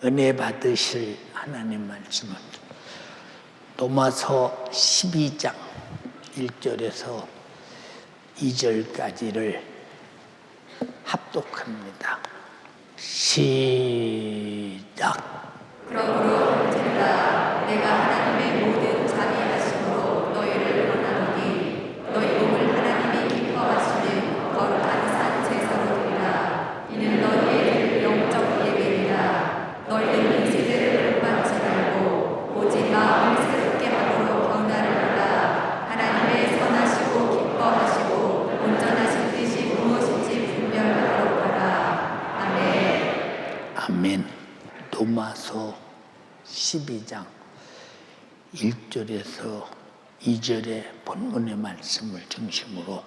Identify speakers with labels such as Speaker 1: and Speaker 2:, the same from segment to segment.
Speaker 1: 은혜 받으실 하나님 말씀은 로마서 12장 1절에서 2절까지를 합독합니다. 시작.
Speaker 2: 그러므로 형제들아, 내가 하나님의 모든 자비하심으로 너희를 권하노니 너희 몸을 하나님이 기뻐하시는 거룩한 산 제사로 드리라. 이는 너희의 영적 예배니라. 너희는 이 세대를 본받지 말고 오직 마음을 새롭게 함으로 변화를 받아 하나님의 선하시고 기뻐하시고 온전하신 뜻이 무엇인지 분별하도록 하라. 아멘.
Speaker 1: 아멘. 로마서 12장 1절에서 2절의 본문의 말씀을 중심으로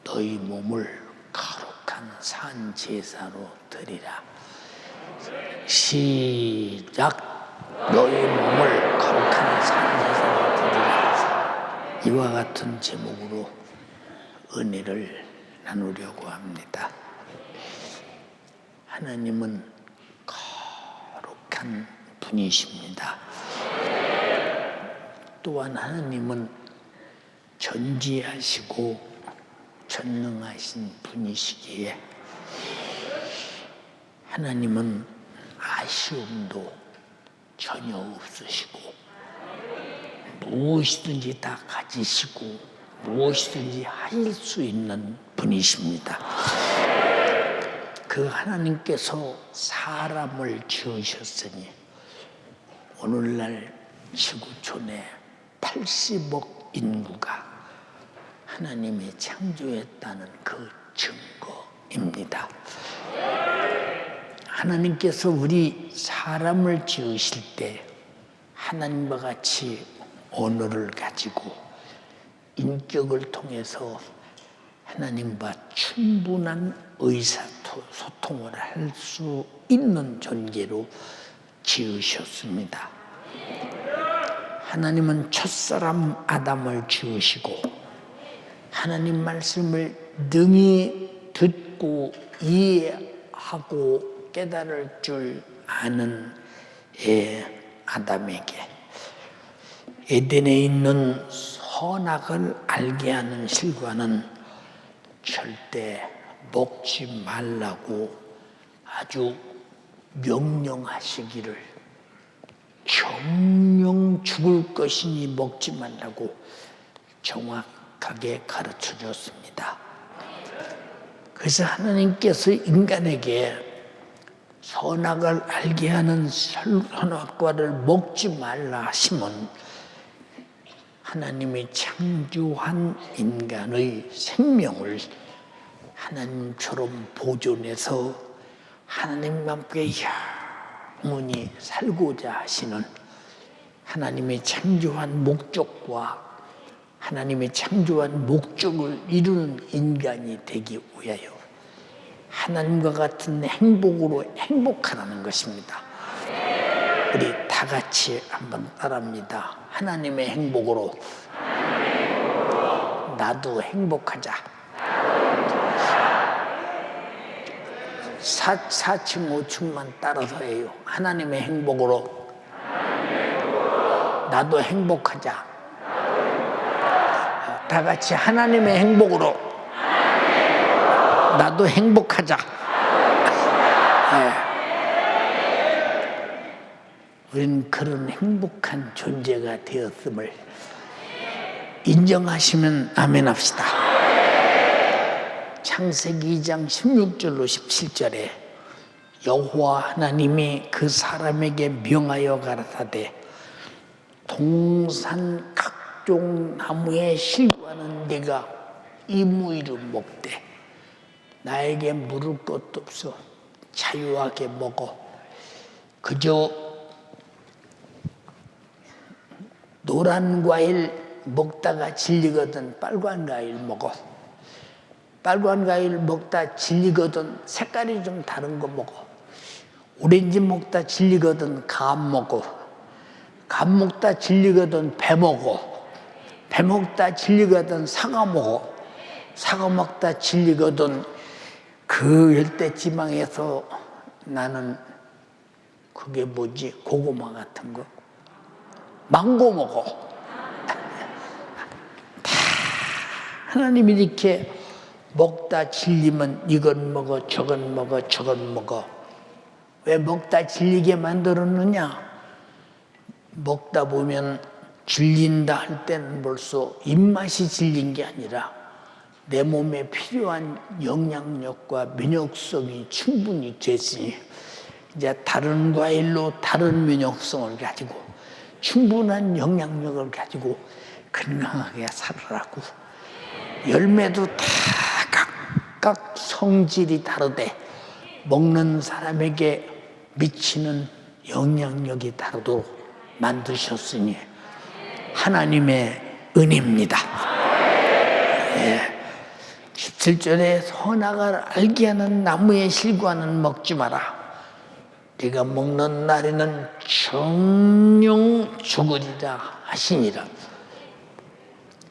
Speaker 1: 너희 몸을 거룩한 산 제사로 드리라. 시작. 너희 몸을 거룩한 산 제사로 드리라. 이와 같은 제목으로 은혜를 나누려고 합니다. 하나님은 거룩한 분이십니다. 또한 하나님은 전지하시고 전능하신 분이시기에 하나님은 아쉬움도 전혀 없으시고 무엇이든지 다 가지시고 무엇이든지 하실 수 있는 분이십니다. 그 하나님께서 사람을 지으셨으니 오늘날 지구촌에 80억 인구가 하나님이 창조했다는 그 증거입니다. 하나님께서 우리 사람을 지으실 때 하나님과 같이 언어를 가지고 인격을 통해서 하나님과 충분한 의사소통을 할 수 있는 존재로 지으셨습니다. 하나님은 첫사람 아담을 지으시고 하나님 말씀을 능히 듣고 이해하고 깨달을 줄 아는 아담에게 에덴에 있는 선악을 알게 하는 실과는 절대 먹지 말라고 아주 명령하시기를, 정령 죽을 것이니 먹지 말라고 정확하게 가르쳐 줬습니다. 그래서 하나님께서 인간에게 선악을 알게 하는 선악과를 먹지 말라 하시면 하나님이 창조한 인간의 생명을 하나님처럼 보존해서 하나님과 함께 영원히 살고자 하시는 하나님의 창조한 목적과 하나님의 창조한 목적을 이루는 인간이 되기 위하여 하나님과 같은 행복으로 행복하라는 것입니다. 우리 다 같이 한번 따라합니다. 하나님의 행복으로 나도 행복하자. 4층 5층만 따라서 해요. 하나님의 행복으로 나도 행복하자. 다 같이 하나님의 행복으로 나도 행복하자. 네. 우리는 그런 행복한 존재가 되었음을 인정하시면 아멘 합시다. 창세기 2장 16절로 17절에 여호와 하나님이 그 사람에게 명하여 가라사대 동산 각종 나무의 실과는 네가 이무이를 먹되 나에게 물을 것도 없어 자유하게 먹어. 그저 노란 과일 먹다가 질리거든 빨간 과일 먹어. 빨간 과일 먹다 질리거든 색깔이 좀 다른 거 먹어. 오렌지 먹다 질리거든 감 먹어. 감 먹다 질리거든 배 먹어. 배 먹다 질리거든 사과 먹어. 사과 먹다 질리거든 그 열대 지방에서 나는 그게 뭐지? 고구마 같은 거. 망고 먹어. 다 하나님이 이렇게 먹다 질리면 이건 먹어, 저건 먹어, 저건 먹어. 왜 먹다 질리게 만들었느냐? 먹다 보면 질린다 할 때는 벌써 입맛이 질린 게 아니라 내 몸에 필요한 영양력과 면역성이 충분히 됐으니 이제 다른 과일로 다른 면역성을 가지고 충분한 영향력을 가지고 건강하게 살으라고. 열매도 다 각각 성질이 다르되 먹는 사람에게 미치는 영향력이 다르도록 만드셨으니 하나님의 은혜입니다. 예. 17절에 선악을 알게 하는 나무의 실과는 먹지 마라. 네가 먹는 날에는 정령 죽으리라 하시니라.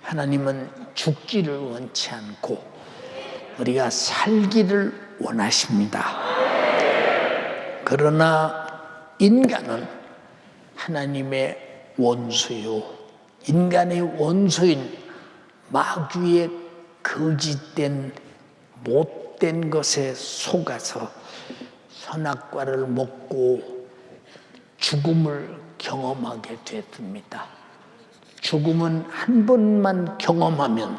Speaker 1: 하나님은 죽기를 원치 않고 우리가 살기를 원하십니다. 그러나 인간은 하나님의 원수요, 인간의 원수인 마귀의 거짓된 못된 것에 속아서 선악과를 먹고 죽음을 경험하게 됐습니다. 죽음은 한 번만 경험하면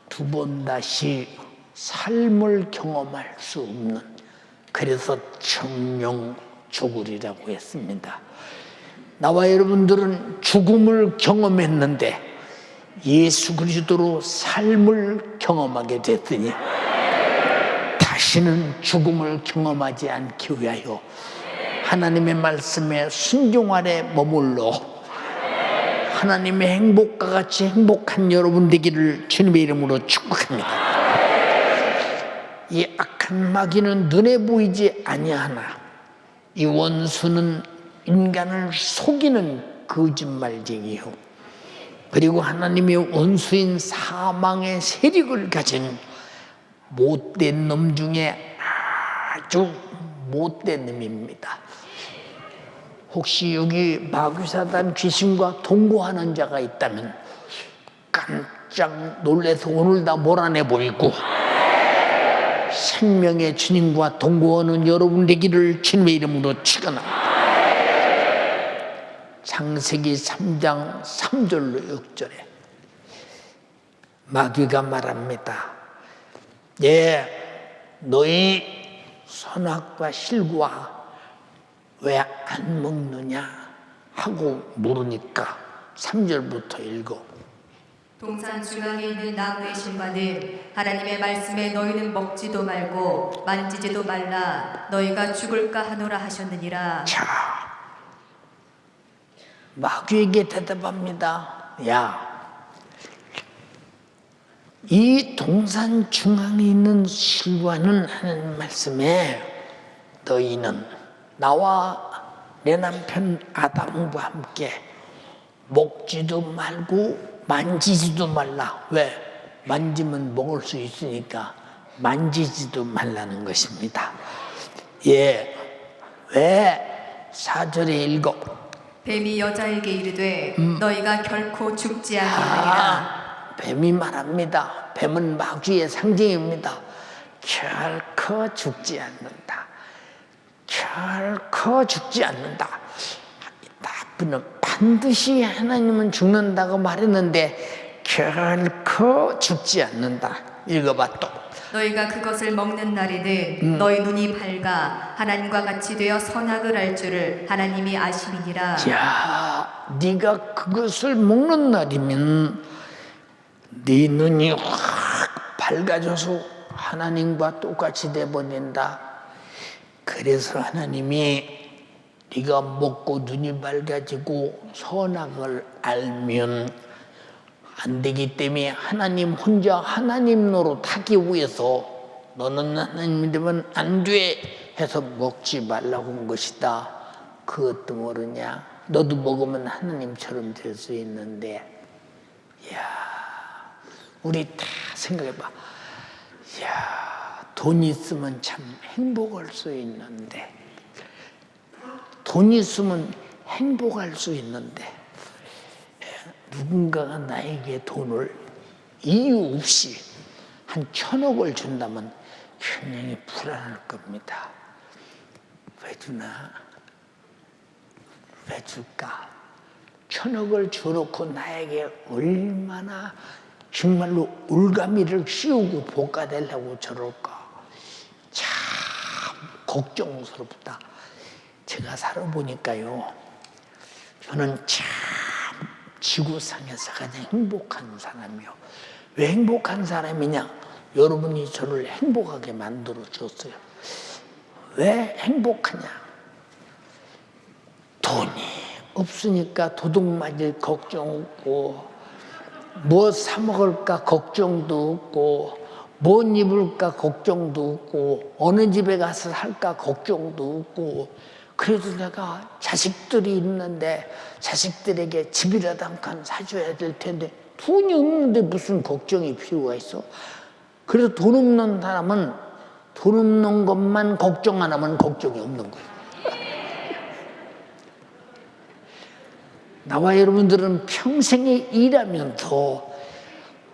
Speaker 1: 두 번 다시 삶을 경험할 수 없는, 그래서 정령 죽으리라고 했습니다. 나와 여러분들은 죽음을 경험했는데 예수 그리스도로 삶을 경험하게 됐으니 다시는 죽음을 경험하지 않기 위하여 하나님의 말씀에 순종 아래 머물러 하나님의 행복과 같이 행복한 여러분 되기를 주님의 이름으로 축복합니다. 이 악한 마귀는 눈에 보이지 아니하나 이 원수는 인간을 속이는 거짓말쟁이요, 그리고 하나님의 원수인 사망의 세력을 가진 못된 놈 중에 아주 못된 놈입니다. 혹시 여기 마귀사단 귀신과 동거하는 자가 있다면 깜짝 놀라서 오늘 다 몰아내 보이고 생명의 주님과 동거하는 여러분 되기를 주님의 이름으로 축원합니다. 창세기 3장 3절로 6절에 마귀가 말합니다. 너희 선악과 실과 왜 안 먹느냐 하고 물으니까 3절부터 읽어.
Speaker 2: 동산 중앙에 있는 나무의 실과는 하나님의 말씀에 너희는 먹지도 말고 만지지도 말라, 너희가 죽을까 하노라 하셨느니라.
Speaker 1: 자, 마귀에게 대답합니다. 이 동산 중앙에 있는 실과는 하나님 말씀에 너희는 나와 내 남편 아담과 함께 먹지도 말고 만지지도 말라. 왜? 만지면 먹을 수 있으니까 만지지도 말라는 것입니다. 왜? 4절에 읽어.
Speaker 2: 뱀이 여자에게 이르되 너희가 결코 죽지 아니하리라.
Speaker 1: 뱀이 말합니다. 뱀은 마귀의 상징입니다. 결코 죽지 않는다. 결코 죽지 않는다. 나쁜 놈, 반드시 하나님은 죽는다고 말했는데 결코 죽지 않는다. 읽어봐 또.
Speaker 2: 너희가 그것을 먹는 날에는 너희 눈이 밝아 하나님과 같이 되어 선악을 알 줄을 하나님이 아심이니라.
Speaker 1: 네가 그것을 먹는 날이면 네 눈이 확 밝아져서 하나님과 똑같이 돼버린다. 그래서 하나님이 네가 먹고 눈이 밝아지고 선악을 알면 안 되기 때문에 하나님 혼자 하나님 노릇하기 위해서 너는 하나님이 되면 안 돼 해서 먹지 말라고 한 것이다. 그것도 모르냐? 너도 먹으면 하나님처럼 될 수 있는데, 우리 다 생각해봐. 돈 있으면 참 행복할 수 있는데, 돈이 있으면 행복할 수 있는데 누군가가 나에게 돈을 이유 없이 한 1,000억을 준다면 굉장히 불안할 겁니다. 왜 주나? 왜 줄까? 1,000억을 줘놓고 나에게 얼마나 정말로 올가미를 씌우고 볶아내려고 저럴까? 참 걱정스럽다. 제가 살아보니까요, 저는 참 지구상에서 가장 행복한 사람이요. 왜 행복한 사람이냐? 여러분이 저를 행복하게 만들어 줬어요. 왜 행복하냐? 돈이 없으니까 도둑 맞을 걱정 없고, 뭐 사 먹을까 걱정도 없고, 뭐 입을까 걱정도 없고, 어느 집에 가서 살까 걱정도 없고, 그래도 내가 자식들이 있는데 자식들에게 집이라도 한 칸 사줘야 될 텐데 돈이 없는데 무슨 걱정이 필요가 있어? 그래서 돈 없는 사람은 돈 없는 것만 걱정 안 하면 걱정이 없는 거예요. 나와 여러분들은 평생에 일하면서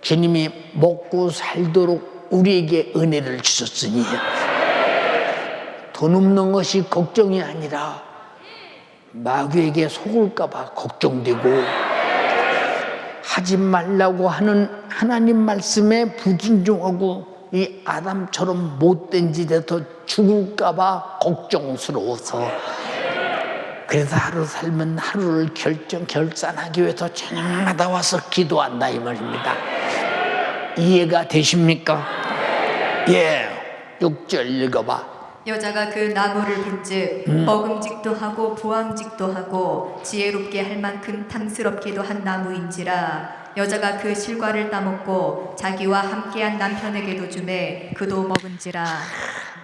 Speaker 1: 주님이 먹고 살도록 우리에게 은혜를 주셨으니 돈 없는 것이 걱정이 아니라 마귀에게 속을까 봐 걱정되고, 하지 말라고 하는 하나님 말씀에 불순종하고 이 아담처럼 못된 짓에서 죽을까 봐 걱정스러워서, 그래서 하루 살면 하루를 결산하기 위해서 저녁마다 와서 기도한다 이 말입니다. 이해가 되십니까? 예, 6절 읽어봐.
Speaker 2: 여자가 그 나무를 본즉 먹음직도 하고 보암직도 하고 지혜롭게 할 만큼 탐스럽기도 한 나무인지라. 여자가 그 실과를 따먹고 자기와 함께한 남편에게도 주매 그도 먹은지라.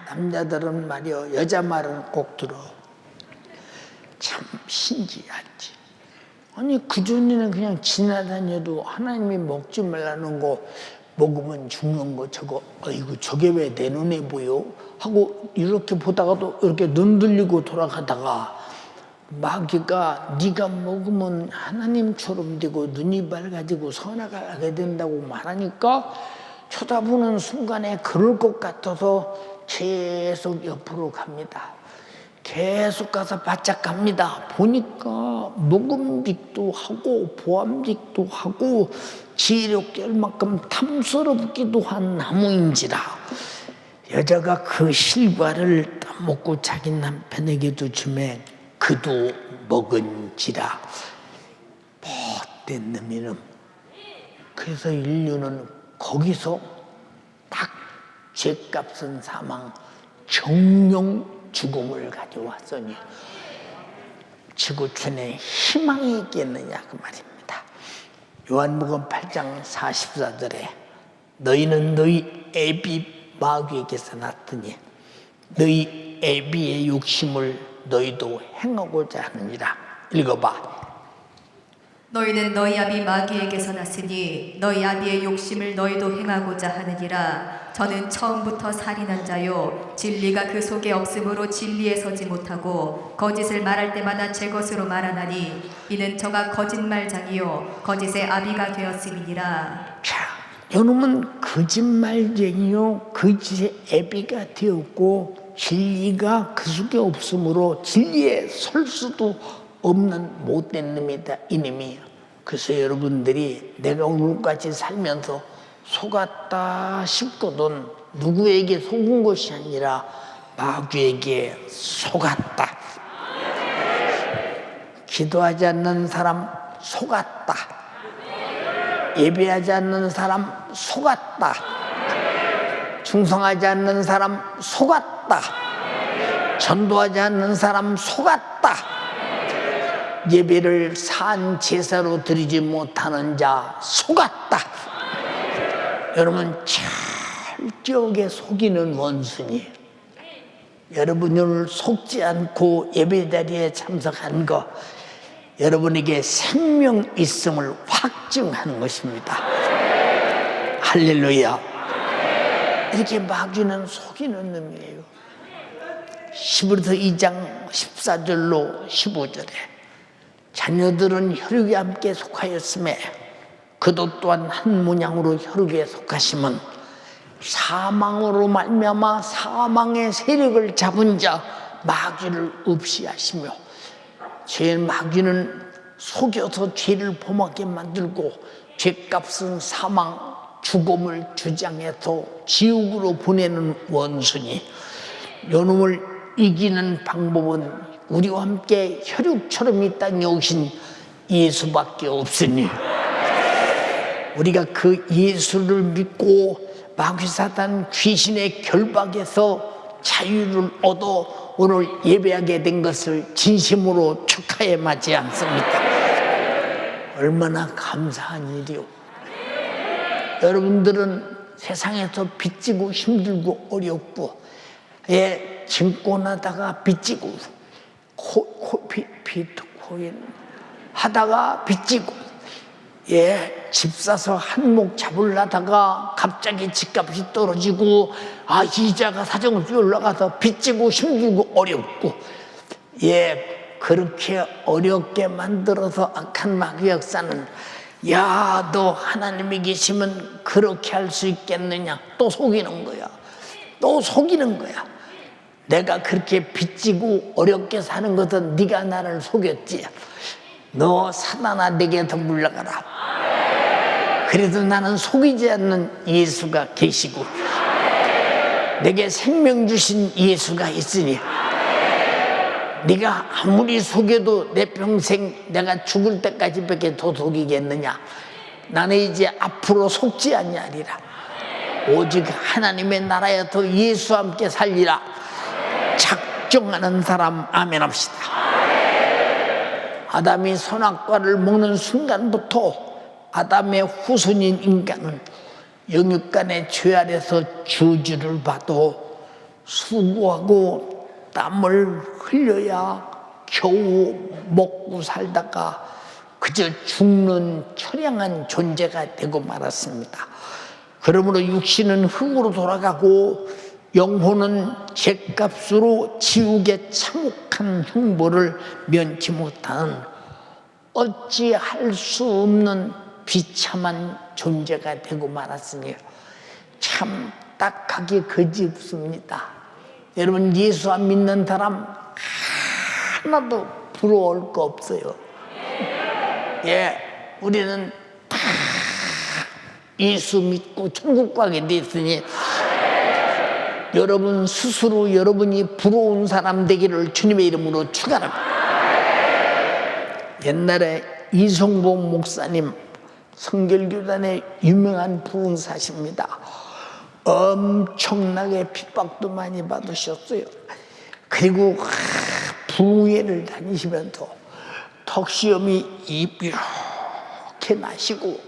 Speaker 1: 남자들은 말이요, 여자 말은 꼭 들어. 참 신기하지. 아니 그전에는 그냥 지나다녀도 하나님이 먹지 말라는 거, 먹으면 죽는 거, 저거 아이고 저게 왜 내 눈에 보여? 하고 이렇게 보다가도 이렇게 눈 들리고 돌아가다가 마귀가 네가 먹으면 하나님처럼 되고 눈이 밝아지고 선악하게 된다고 말하니까 쳐다보는 순간에 그럴 것 같아서 계속 옆으로 갑니다. 계속 가서 바짝 갑니다. 보니까 먹음직도 하고 보암직도 하고 지혜롭게 할 만큼 탐스럽기도 한 나무인지라. 여자가 그 실과를 따먹고 자기 남편에게도 주매 그도 먹은지라. 못된 놈이놈. 그래서 인류는 거기서 딱 죄값은 사망, 정령 죽음을 가져왔으니 지구촌에 희망이 있겠느냐 그 말입니다. 요한복음 8장 44절에 너희는 너희 애비 마귀에게서 났더니 너희 애비의 욕심을 너희도 행하고자 하느니라. 읽어봐.
Speaker 2: 너희는 너희 아비 마귀에게서 났으니 너희 아비의 욕심을 너희도 행하고자 하느니라. 저는 처음부터 살인한 자요 진리가 그 속에 없으므로 진리에 서지 못하고 거짓을 말할 때마다 제 것으로 말하나니 이는 저가 거짓말장이요 거짓의 아비가 되었음이니라.
Speaker 1: 자, 이놈은 거짓말쟁이요 거짓의 애비가 되었고 진리가 그 속에 없으므로 진리에 설 수도 없는 못된 놈이다 이놈이. 그래서 여러분들이 내가 오늘까지 살면서 속았다 싶거든 누구에게 속은 것이 아니라 마귀에게 속았다. 기도하지 않는 사람 속았다. 예배하지 않는 사람 속았다. 충성하지 않는 사람 속았다. 전도하지 않는 사람 속았다. 예배를 산 제사로 드리지 못하는 자 속았다. 여러분 철저하게 속이는 원수니 여러분을 속지 않고 예배 자리에 참석한 거 여러분에게 생명 있음을 확증하는 것입니다. 할렐루야. 이렇게 마귀는 속이는 놈이에요. 히브리서 2장 14절로 15절에 자녀들은 혈육에 함께 속하였음에 그도 또한 한 문양으로 혈육에 속하심은 사망으로 말미암아 사망의 세력을 잡은 자 마귀를 없이 하시며 죄 마귀는 속여서 죄를 범하게 만들고 죄값은 사망 죽음을 주장해서 지옥으로 보내는 원수니 요놈을 이기는 방법은 우리와 함께 혈육처럼 이 땅에 오신 예수밖에 없으니 우리가 그 예수를 믿고 마귀 사단 귀신의 결박에서 자유를 얻어 오늘 예배하게 된 것을 진심으로 축하해 마지 않습니까? 얼마나 감사한 일이오. 여러분들은 세상에서 빚지고 힘들고 어렵고 증권하다가 빚지고 비트코인 하다가 빚지고 집 사서 한몫 잡으려다가 갑자기 집값이 떨어지고 이자가 사정없이 올라가서 빚지고 힘들고 어렵고 그렇게 어렵게 만들어서 악한 마귀 역사는 너 하나님이 계시면 그렇게 할 수 있겠느냐 또 속이는 거야. 또 속이는 거야. 내가 그렇게 빚지고 어렵게 사는 것은 네가 나를 속였지. 너 사단아 내게서 물러가라. 그래도 나는 속이지 않는 예수가 계시고 내게 생명 주신 예수가 있으니 네가 아무리 속여도 내 평생 내가 죽을 때까지밖에 더 속이겠느냐. 나는 이제 앞으로 속지 아니하리라. 오직 하나님의 나라에서 예수와 함께 살리라. 작정하는 사람 아멘 합시다. 아담이 선악과를 먹는 순간부터 아담의 후손인 인간은 영육간의 죄 아래서 저주를 받아 수고하고 땀을 흘려야 겨우 먹고 살다가 그저 죽는 처량한 존재가 되고 말았습니다. 그러므로 육신은 흙으로 돌아가고 영혼은 죗값으로 지옥의 참혹한 형벌을 면치 못하는 어찌할 수 없는 비참한 존재가 되고 말았으니 참 딱하게 거짓없습니다. 여러분 예수 안 믿는 사람 하나도 부러울 거 없어요. 우리는 다 예수 믿고 천국 가게 돼 있으니 여러분 스스로 여러분이 부러운 사람 되기를 주님의 이름으로 축원합니다. 옛날에 이성복 목사님 성결교단의 유명한 부흥사십니다. 엄청나게 핍박도 많이 받으셨어요. 그리고 부흥회를 다니시면서 턱시험이 이렇게 나시고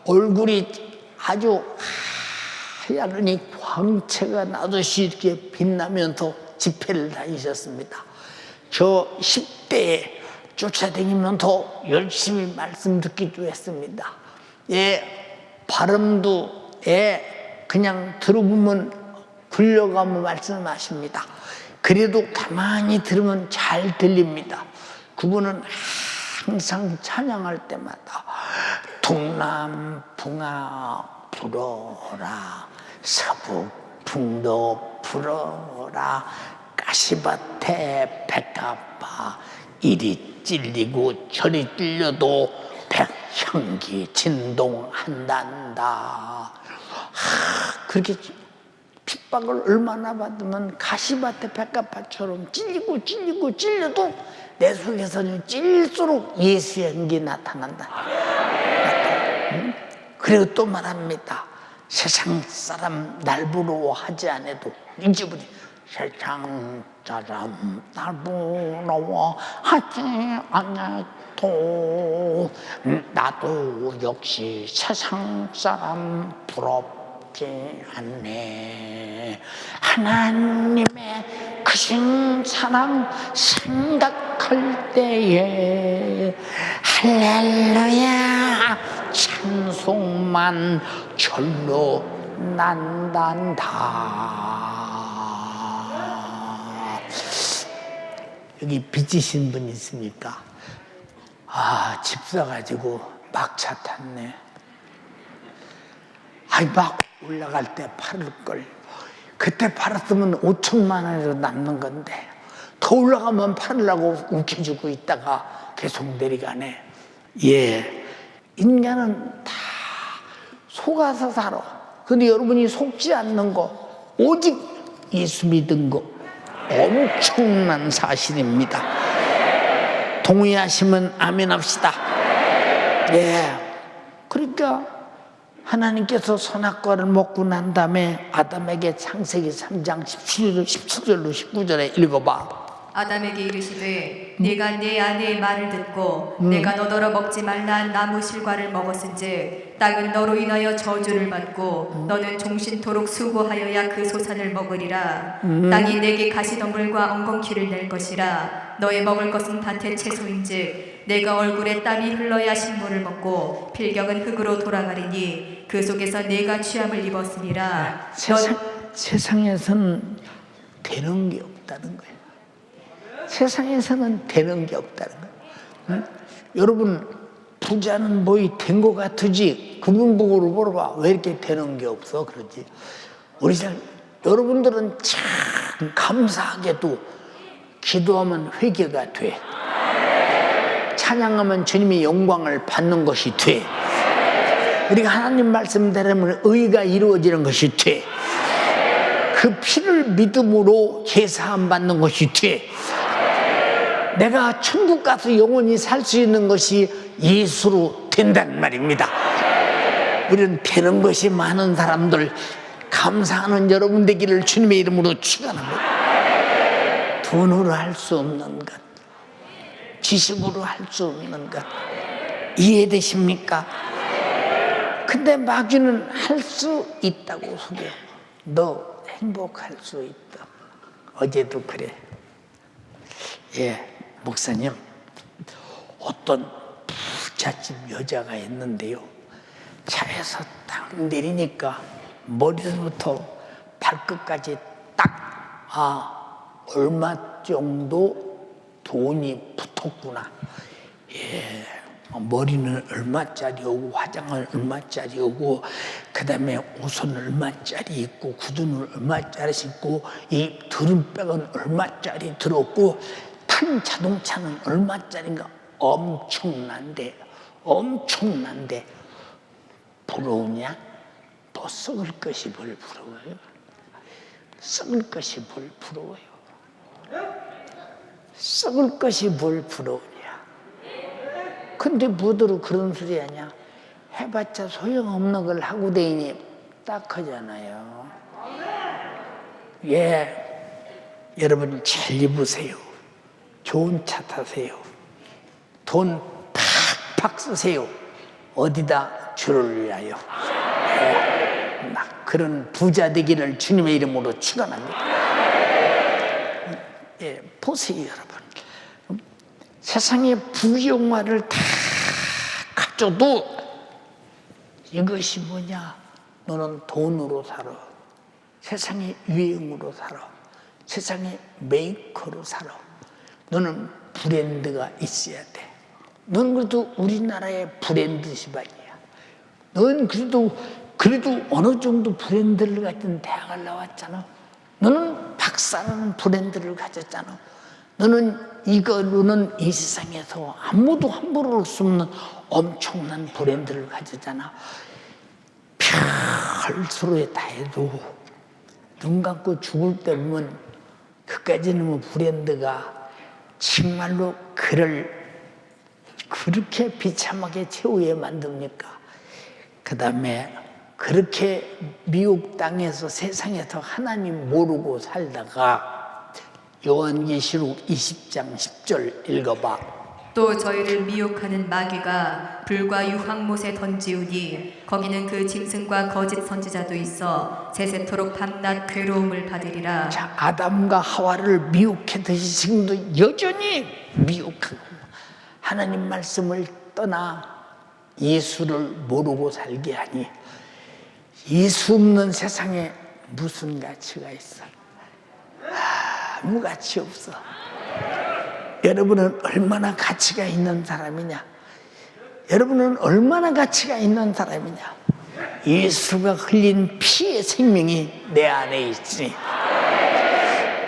Speaker 1: 얼굴이 아주 하얗으니 광채가 나듯이 이렇게 빛나면서 집회를 다니셨습니다. 저 10대에 쫓아다니면서 열심히 말씀 듣기도 했습니다. 발음도 그냥 들어보면 굴려가며 말씀하십니다. 그래도 가만히 들으면 잘 들립니다. 그분은 항상 찬양할 때마다 동남풍아 불어라 서북풍도 불어라 가시밭에 백합화 이리 찔리고 저리 찔려도 백향기 진동한단다. 그렇게 핍박을 얼마나 받으면 가시밭에 백합화처럼 찔리고 찔려도 내 속에서는 찔릴수록 예수의 향기 나타난다. 그리고 또 말합니다. 세상 사람 날 부러워하지 않아도 잊어버리. 세상 사람 날 부러워하지 않아도 나도 역시 세상 사람 부럽지 않네. 하나님의 크신 사랑 생각할 때에 할렐루야 찬송만 절로 난단다. 여기 빚지신 분 있습니까? 아, 집 사가지고 막차 탔네. 아이, 막 올라갈 때 팔을 걸. 그때 팔았으면 5천만 원으로 남는 건데 더 올라가면 팔으려고 움켜쥐고 있다가 계속 내려가네. 예, 인간은 다 속아서 살아. 근데 여러분이 속지 않는 거, 오직 예수 믿은 거 엄청난 사실입니다. 동의하시면 아멘 합시다. 예, 그러니까 하나님께서 선악과를 먹고 난 다음에 아담에게 창세기 3장 17절로 19절에 읽어봐.
Speaker 2: 아담에게 이르시되 네가 내 아내의 말을 듣고 내가 너더러 먹지 말라 나무 실과를 먹었은즉 땅은 너로 인하여 저주를 받고 너는 종신토록 수고하여야 그 소산을 먹으리라. 땅이 내게 가시덤불과 엉겅퀴를 낼 것이라. 너의 먹을 것은 밭의 채소인즉 내가 얼굴에 땀이 흘러야 식물을 먹고 필경은 흙으로 돌아가리니 그 속에서 내가 취함을 입었으니라.
Speaker 1: 세상에서는 되는 게 없다는 거예요. 세상에서는 되는 게 없다는 거예요. 응? 여러분, 부자는 뭐 된 거 같으지 그분 보고 물어봐. 왜 이렇게 되는 게 없어? 그러지. 여러분들은 참 감사하게도 기도하면 회개가 돼. 찬양하면 주님의 영광을 받는 것이 돼. 우리가 하나님 말씀대로 의가 이루어지는 것이 돼. 그 피를 믿음으로 제사함 받는 것이 돼. 내가 천국 가서 영원히 살 수 있는 것이 예수로 된단 말입니다. 우리는 되는 것이 많은 사람들, 감사하는 여러분 되기를 주님의 이름으로 축원합니다. 돈으로 할 수 없는 것, 지식으로 할 수 없는 것, 이해되십니까? 근데 마귀는 할 수 있다고 속여. 너 행복할 수 있다. 어제도 그래. 예, 목사님, 어떤 부잣집 여자가 있는데요, 차에서 딱 내리니까 머리부터 발끝까지 딱, 얼마 정도 돈이 붙었구나. 예, 머리는 얼마짜리 오고, 화장은 얼마짜리 오고, 그 다음에 옷은 얼마짜리 입고, 구두는 얼마짜리 신고, 이 드럼백은 얼마짜리 들었고, 탄 자동차는 얼마짜리인가. 엄청난데 부러우냐? 또 썩을 것이 뭘 부러워요? 썩을 것이 뭘 부러워요? 썩을 것이 뭘 부러우냐? 근데 뭐더러 그런 소리 하냐? 해봤자 소용없는 걸 하고 다니니 딱 하잖아요. 예, 여러분 잘 입으세요. 좋은 차 타세요. 돈 팍팍 쓰세요. 어디다 주를 위하여. 막 그런 부자 되기를 주님의 이름으로 축원합니다. 예, 보세요, 여러분. 세상의 부영화를 다 가져도 이것이 뭐냐? 너는 돈으로 살아. 세상의 유행으로 살아. 세상의 메이커로 살아. 너는 브랜드가 있어야 돼. 넌 그래도 우리나라의 브랜드 집안이야. 넌 그래도 어느 정도 브랜드를 가진 대학을 나왔잖아. 너는 박사라는 브랜드를 가졌잖아. 너는 이거로는 이 세상에서 아무도 함부로 올 수 없는 엄청난 브랜드를 가졌잖아. 별수로에 다 해도 눈 감고 죽을 때 보면 그까지는 뭐 브랜드가 정말로 그를 그렇게 비참하게 최후에 만듭니까? 그 다음에 그렇게 미혹 땅에서 세상에서 하나님 모르고 살다가 요한계시록 20장 10절 읽어봐.
Speaker 2: 또 저희를 미혹하는 마귀가 불과 유황못에 던지우니 거기는 그 짐승과 거짓 선지자도 있어 세세토록 밤낮 괴로움을 받으리라.
Speaker 1: 자, 아담과 하와를 미혹했듯이 지금도 여전히 미혹하고 하나님 말씀을 떠나 예수를 모르고 살게 하니 예수 없는 세상에 무슨 가치가 있어? 아무 가치 없어. 여러분은 얼마나 가치가 있는 사람이냐? 여러분은 얼마나 가치가 있는 사람이냐? 예수가 흘린 피의 생명이 내 안에 있으니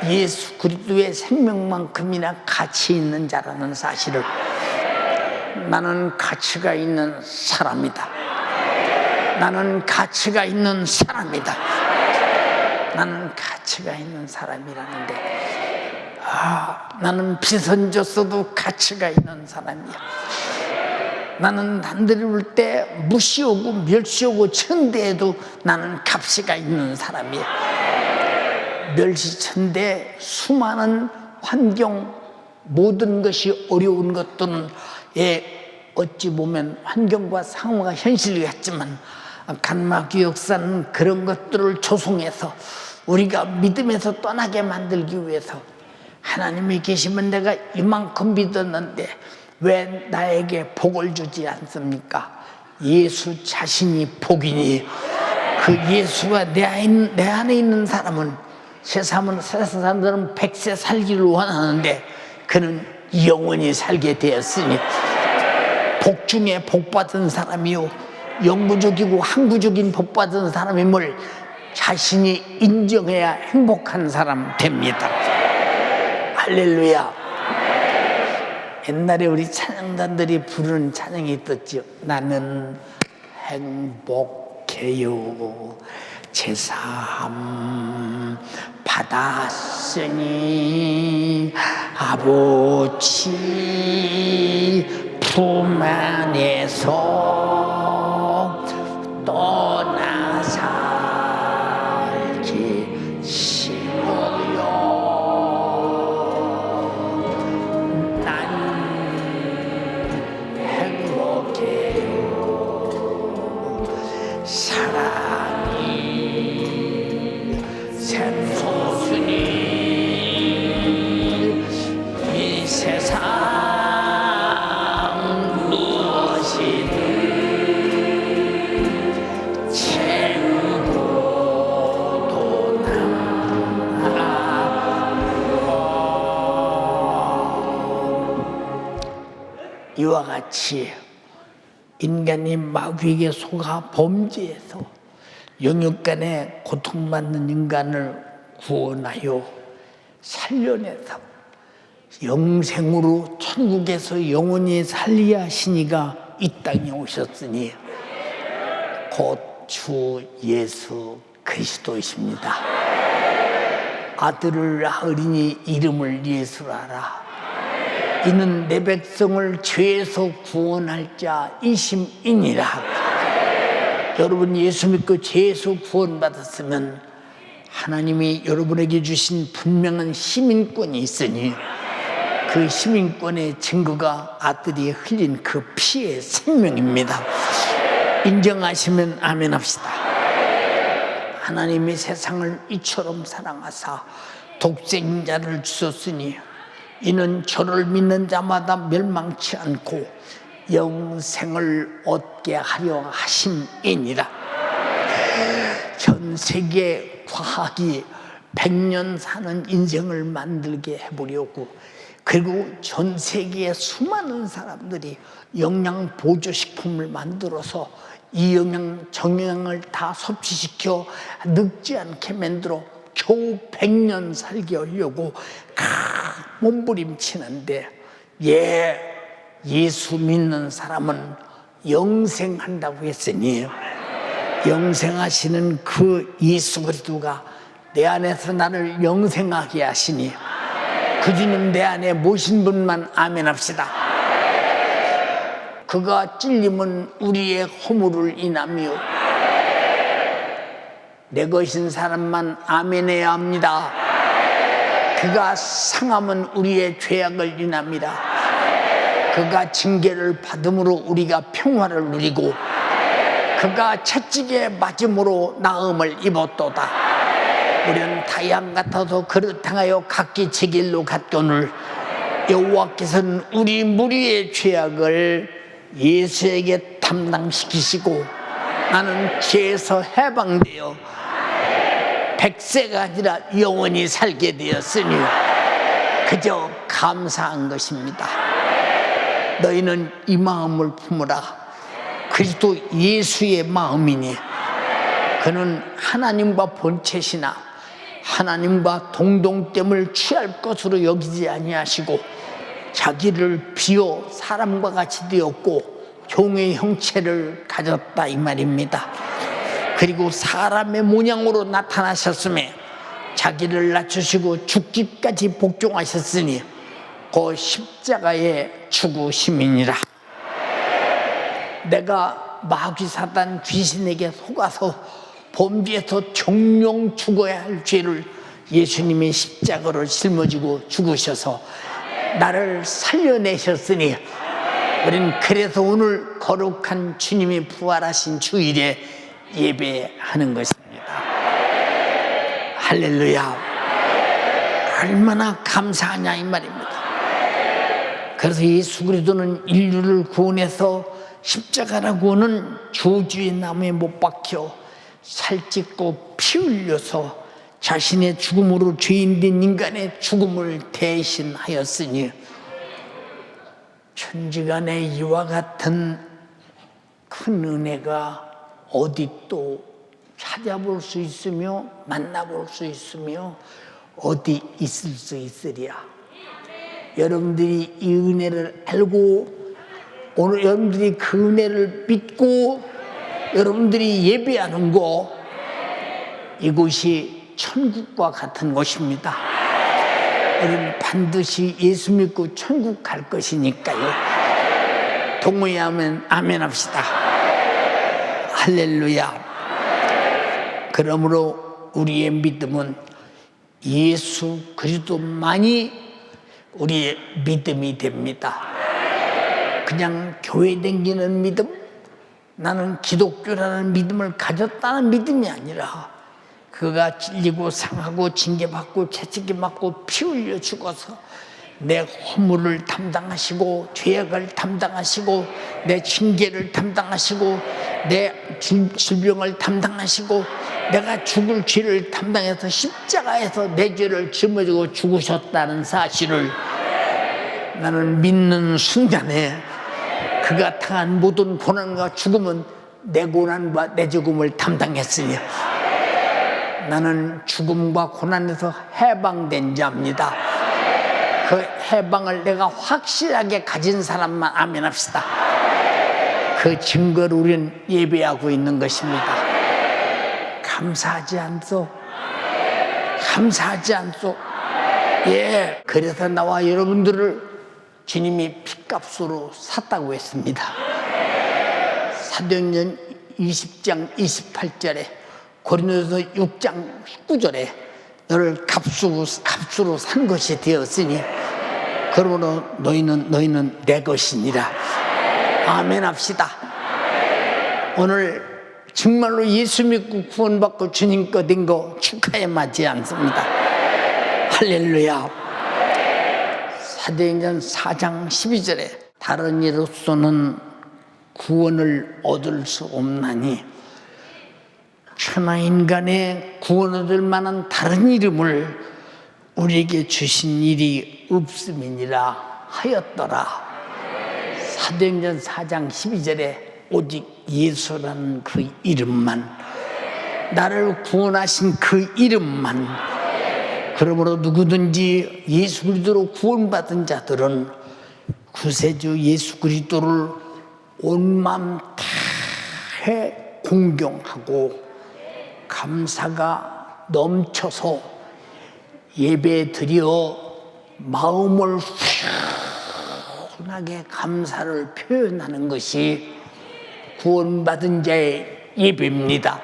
Speaker 1: 예수 그리스도의 생명만큼이나 가치 있는 자라는 사실을, 나는 가치가 있는 사람이다. 나는 가치가 있는 사람이다. 나는 가치가 있는 사람이라는데, 나는 빚은 졌어도 가치가 있는 사람이야. 나는 남들이 볼 때 무시오고 멸시오고 천대해도 나는 값이가 있는 사람이야. 멸시천대, 수많은 환경, 모든 것이 어려운 것들은 어찌 보면 환경과 상황과 현실 같지만, 간마귀 역사는 그런 것들을 조성해서 우리가 믿음에서 떠나게 만들기 위해서, 하나님이 계시면 내가 이만큼 믿었는데 왜 나에게 복을 주지 않습니까? 예수 자신이 복이니, 그 예수가 내 안에 있는 사람은, 세상 사람들은 100세 살기를 원하는데 그는 영원히 살게 되었으니 복 중에 복 받은 사람이요, 영구적이고 항구적인 복 받은 사람임을 자신이 인정해야 행복한 사람 됩니다. 할렐루야. 옛날에 우리 찬양단들이 부르는 찬양이 있었죠. 나는 행복해요, 제사함 받았으니 아버지 품 안에서 떠나 살기 싫어요. 난 행복해요. 사랑이 샘솟으니 이 세상 무엇이든 채우고도 남아. 이와 같이 인간이 마귀에게 속아 범죄해서 영육간에 고통받는 인간을 구원하여 살려내서 영생으로 천국에서 영원히 살리야 하시니가 이 땅에 오셨으니 곧 주 예수 그리스도이십니다. 아들을 낳으리니 이름을 예수라라. 이는 내 백성을 죄에서 구원할 자 이심이니라. 여러분 예수 믿고 죄에서 구원받았으면 하나님이 여러분에게 주신 분명한 시민권이 있으니 그 시민권의 증거가 아들이 흘린 그 피의 생명입니다. 인정하시면 아멘 합시다. 하나님이 세상을 이처럼 사랑하사 독생자를 주셨으니 이는 저를 믿는 자마다 멸망치 않고 영생을 얻게 하려 하심이니라. 전 세계 과학이 100년 사는 인생을 만들게 해보려고, 그리고 전 세계의 수많은 사람들이 영양 보조식품을 만들어서 이 영양 정영양을 다 섭취시켜 늙지 않게 만들어 겨우 100년 살게 하려고 몸부림치는데, 예수 믿는 사람은 영생한다고 했으니 영생하시는 그 예수 그리스도가 내 안에서 나를 영생하게 하시니 그 주님 내 안에 모신 분만 아멘 합시다. 그가 찔림은 우리의 허물을 인하며 내 것인 사람만 아멘해야 합니다. 그가 상함은 우리의 죄악을 인합니다. 그가 징계를 받음으로 우리가 평화를 누리고 그가 채찍에 맞음으로 나음을 입었도다. 우리는 다양 같아서 그릇 향하여 각기 제 길로 갔거늘 여호와께서는 우리 무리의 죄악을 예수에게 담당시키시고 나는 죄에서 해방되어 100세가 아니라 영원히 살게 되었으니 그저 감사한 것입니다. 너희는 이 마음을 품으라. 그리스도 예수의 마음이니 그는 하나님과 본체시나 하나님과 동등됨을 취할 것으로 여기지 아니하시고 자기를 비워 사람과 같이 되었고 종의 형체를 가졌다 이 말입니다. 그리고 사람의 모양으로 나타나셨음에 자기를 낮추시고 죽기까지 복종하셨으니 그 십자가의 죽으심이니라. 내가 마귀 사단 귀신에게 속아서 범죄에서 정령 죽어야 할 죄를 예수님이 십자가로 짊어지고 죽으셔서 나를 살려내셨으니 우린 그래서 오늘 거룩한 주님이 부활하신 주일에 예배하는 것입니다. 할렐루야. 얼마나 감사하냐 이 말입니다. 그래서 예수 그리스도는 인류를 구원해서 십자가라고 하는 저주의 나무에 못 박혀 살찢고 피 흘려서 자신의 죽음으로 죄인된 인간의 죽음을 대신하였으니 천지간에 이와 같은 큰 은혜가 어디 또 찾아볼 수 있으며 만나볼 수 있으며 어디 있을 수 있으랴. 여러분들이 이 은혜를 알고 오늘 여러분들이 그 은혜를 믿고 여러분들이 예배하는 곳, 이곳이 천국과 같은 곳입니다. 여러분 반드시 예수 믿고 천국 갈 것이니까요. 동의하면 아멘 합시다. 할렐루야. 그러므로 우리의 믿음은 예수 그리스도만이 우리의 믿음이 됩니다. 그냥 교회 다니는 믿음, 나는 기독교라는 믿음을 가졌다는 믿음이 아니라 그가 찔리고 상하고 징계받고 채찍맞고 피 흘려 죽어서 내 허물을 담당하시고 죄악을 담당하시고 내 징계를 담당하시고 내 질병을 담당하시고 내가 죽을 죄를 담당해서 십자가에서 내 죄를 짊어지고 죽으셨다는 사실을 나는 믿는 순간에 그가 당한 모든 고난과 죽음은 내 고난과 내 죽음을 담당했으니 나는 죽음과 고난에서 해방된 자입니다. 그 해방을 내가 확실하게 가진 사람만 아멘 합시다. 그 증거를 우리는 예배하고 있는 것입니다. 감사하지 않소? 감사하지 않소? 예, 그래서 나와 여러분들을 주님이 핏값으로 샀다고 했습니다. 사도행전 20장 28절에 고린도서 6장 19절에 너를 값으로 산 것이 되었으니 그러므로 너희는 내 것이니라. 아멘 합시다. 오늘 정말로 예수 믿고 구원받고 주님 거 된 거 축하에 맞지 않습니다. 할렐루야. 사도행전 4장 12절에 다른 이로서는 구원을 얻을 수 없나니 천하인간의 구원 얻을 만한 다른 이름을 우리에게 주신 일이 없음이니라 하였더라. 사도행전 4장 12절에 오직 예수라는 그 이름만, 나를 구원하신 그 이름만, 그러므로 누구든지 예수 그리스도로 구원받은 자들은 구세주 예수 그리스도를 온 마음 다해 공경하고 감사가 넘쳐서 예배 드려 마음을 훈훈하게 감사를 표현하는 것이 구원받은 자의 예배입니다.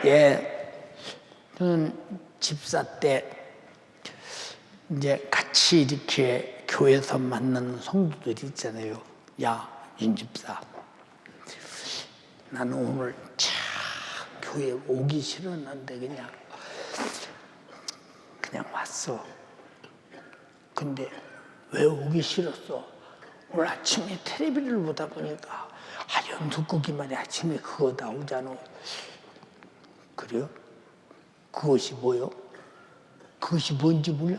Speaker 1: 예, 저는 집사 때 이제 같이 이렇게 교회에서 만나는 성도들이 있잖아요. 야, 윤 집사, 나는 오늘 참 교회 오기 싫었는데 그냥 왔어. 근데 왜 오기 싫었어? 오늘 아침에 텔레비를 보다 보니까 연속극기만이 아침에 그거 나오잖아. 그래요? 그것이 뭐요? 그것이 뭔지 몰라?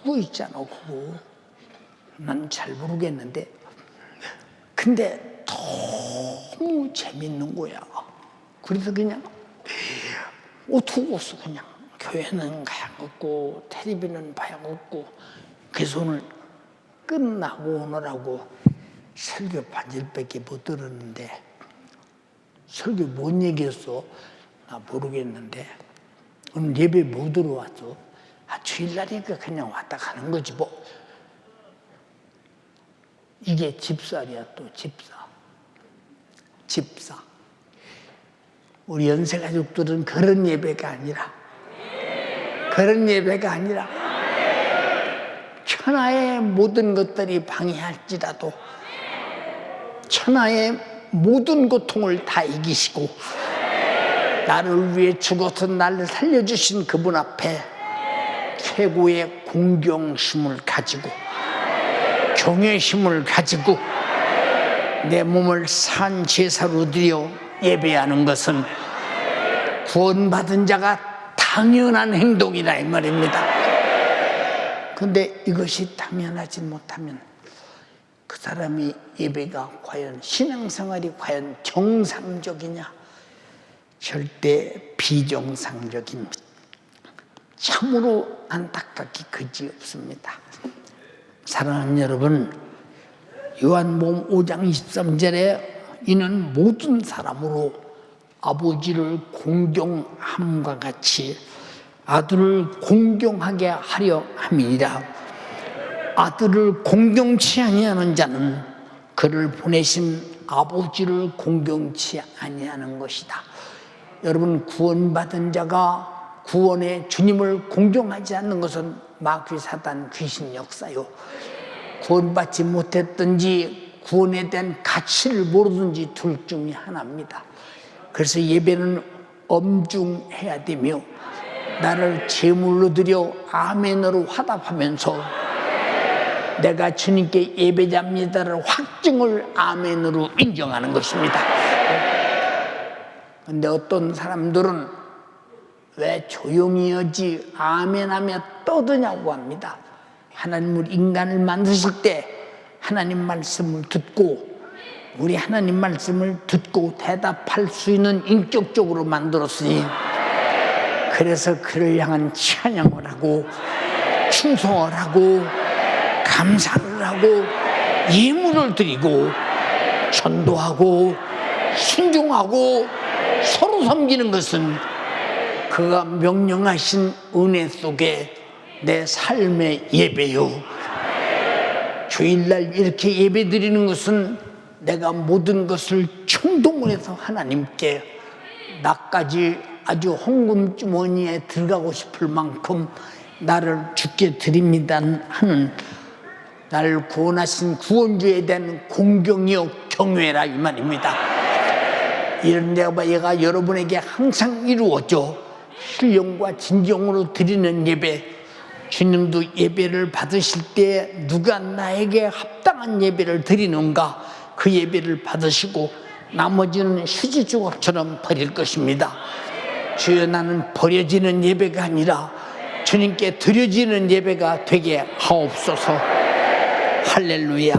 Speaker 1: 그거 있잖아, 그거. 난 잘 모르겠는데. 근데 너무 재밌는 거야. 그래서 그냥 어투고서 그냥 교회는 가야겠고 텔레비는 봐야겠고. 그래서 오늘 끝나고 오느라고 설교 반절밖에 못 들었는데 설교 뭔 얘기였어? 나 모르겠는데 오늘 예배 못 들어왔어. 주일날이니까 그냥 왔다 가는 거지 뭐. 이게 집살이야. 또 집사. 우리 연세가족들은 그런 예배가 아니라 천하의 모든 것들이 방해할지라도 천하의 모든 고통을 다 이기시고 나를 위해 죽어서 나를 살려주신 그분 앞에 최고의 공경심을 가지고 경외심을 가지고 내 몸을 산 제사로 드려 예배하는 것은 구원받은 자가 당연한 행동이라 이 말입니다. 그런데 이것이 당연하지 못하면 그 사람이 예배가 과연 신앙생활이 과연 정상적이냐? 절대 비정상적입니다. 참으로 안타깝기 그지없습니다. 사랑하는 여러분, 요한복음 5장 23절에 이는 모든 사람으로 아버지를 공경함과 같이 아들을 공경하게 하려 함이니라. 아들을 공경치 아니하는 자는 그를 보내신 아버지를 공경치 아니하는 것이다. 여러분, 구원받은 자가 구원의 주님을 공경하지 않는 것은 마귀 사단 귀신 역사요. 구원받지 못했든지 구원에 대한 가치를 모르든지 둘 중에 하나입니다. 그래서 예배는 엄중해야 되며 나를 제물로 드려 아멘으로 화답하면서 내가 주님께 예배자입니다를 확증을 아멘으로 인정하는 것입니다. 그런데 어떤 사람들은 왜 조용히 하지 아멘하며 떠드냐고 합니다. 하나님은 인간을 만드실 때 하나님 말씀을 듣고 우리 하나님 말씀을 듣고 대답할 수 있는 인격적으로 만들었으니 그래서 그를 향한 찬양을 하고 충성을 하고 감사를 하고 예물을 드리고 전도하고 순종하고 서로 섬기는 것은 그가 명령하신 은혜 속에 내 삶의 예배요. 주일날 이렇게 예배 드리는 것은 내가 모든 것을 충동을 해서 하나님께 나까지 아주 헌금 주머니에 들어가고 싶을 만큼 나를 주께 드립니다 하는 나를 구원하신 구원주에 대한 공경이요 경외라 이 말입니다. 이런 얘가 여러분에게 항상 이루어져 신령과 진정으로 드리는 예배. 주님도 예배를 받으실 때 누가 나에게 합당한 예배를 드리는가 그 예배를 받으시고 나머지는 휴지조각처럼 버릴 것입니다. 주여, 나는 버려지는 예배가 아니라 주님께 드려지는 예배가 되게 하옵소서. 할렐루야.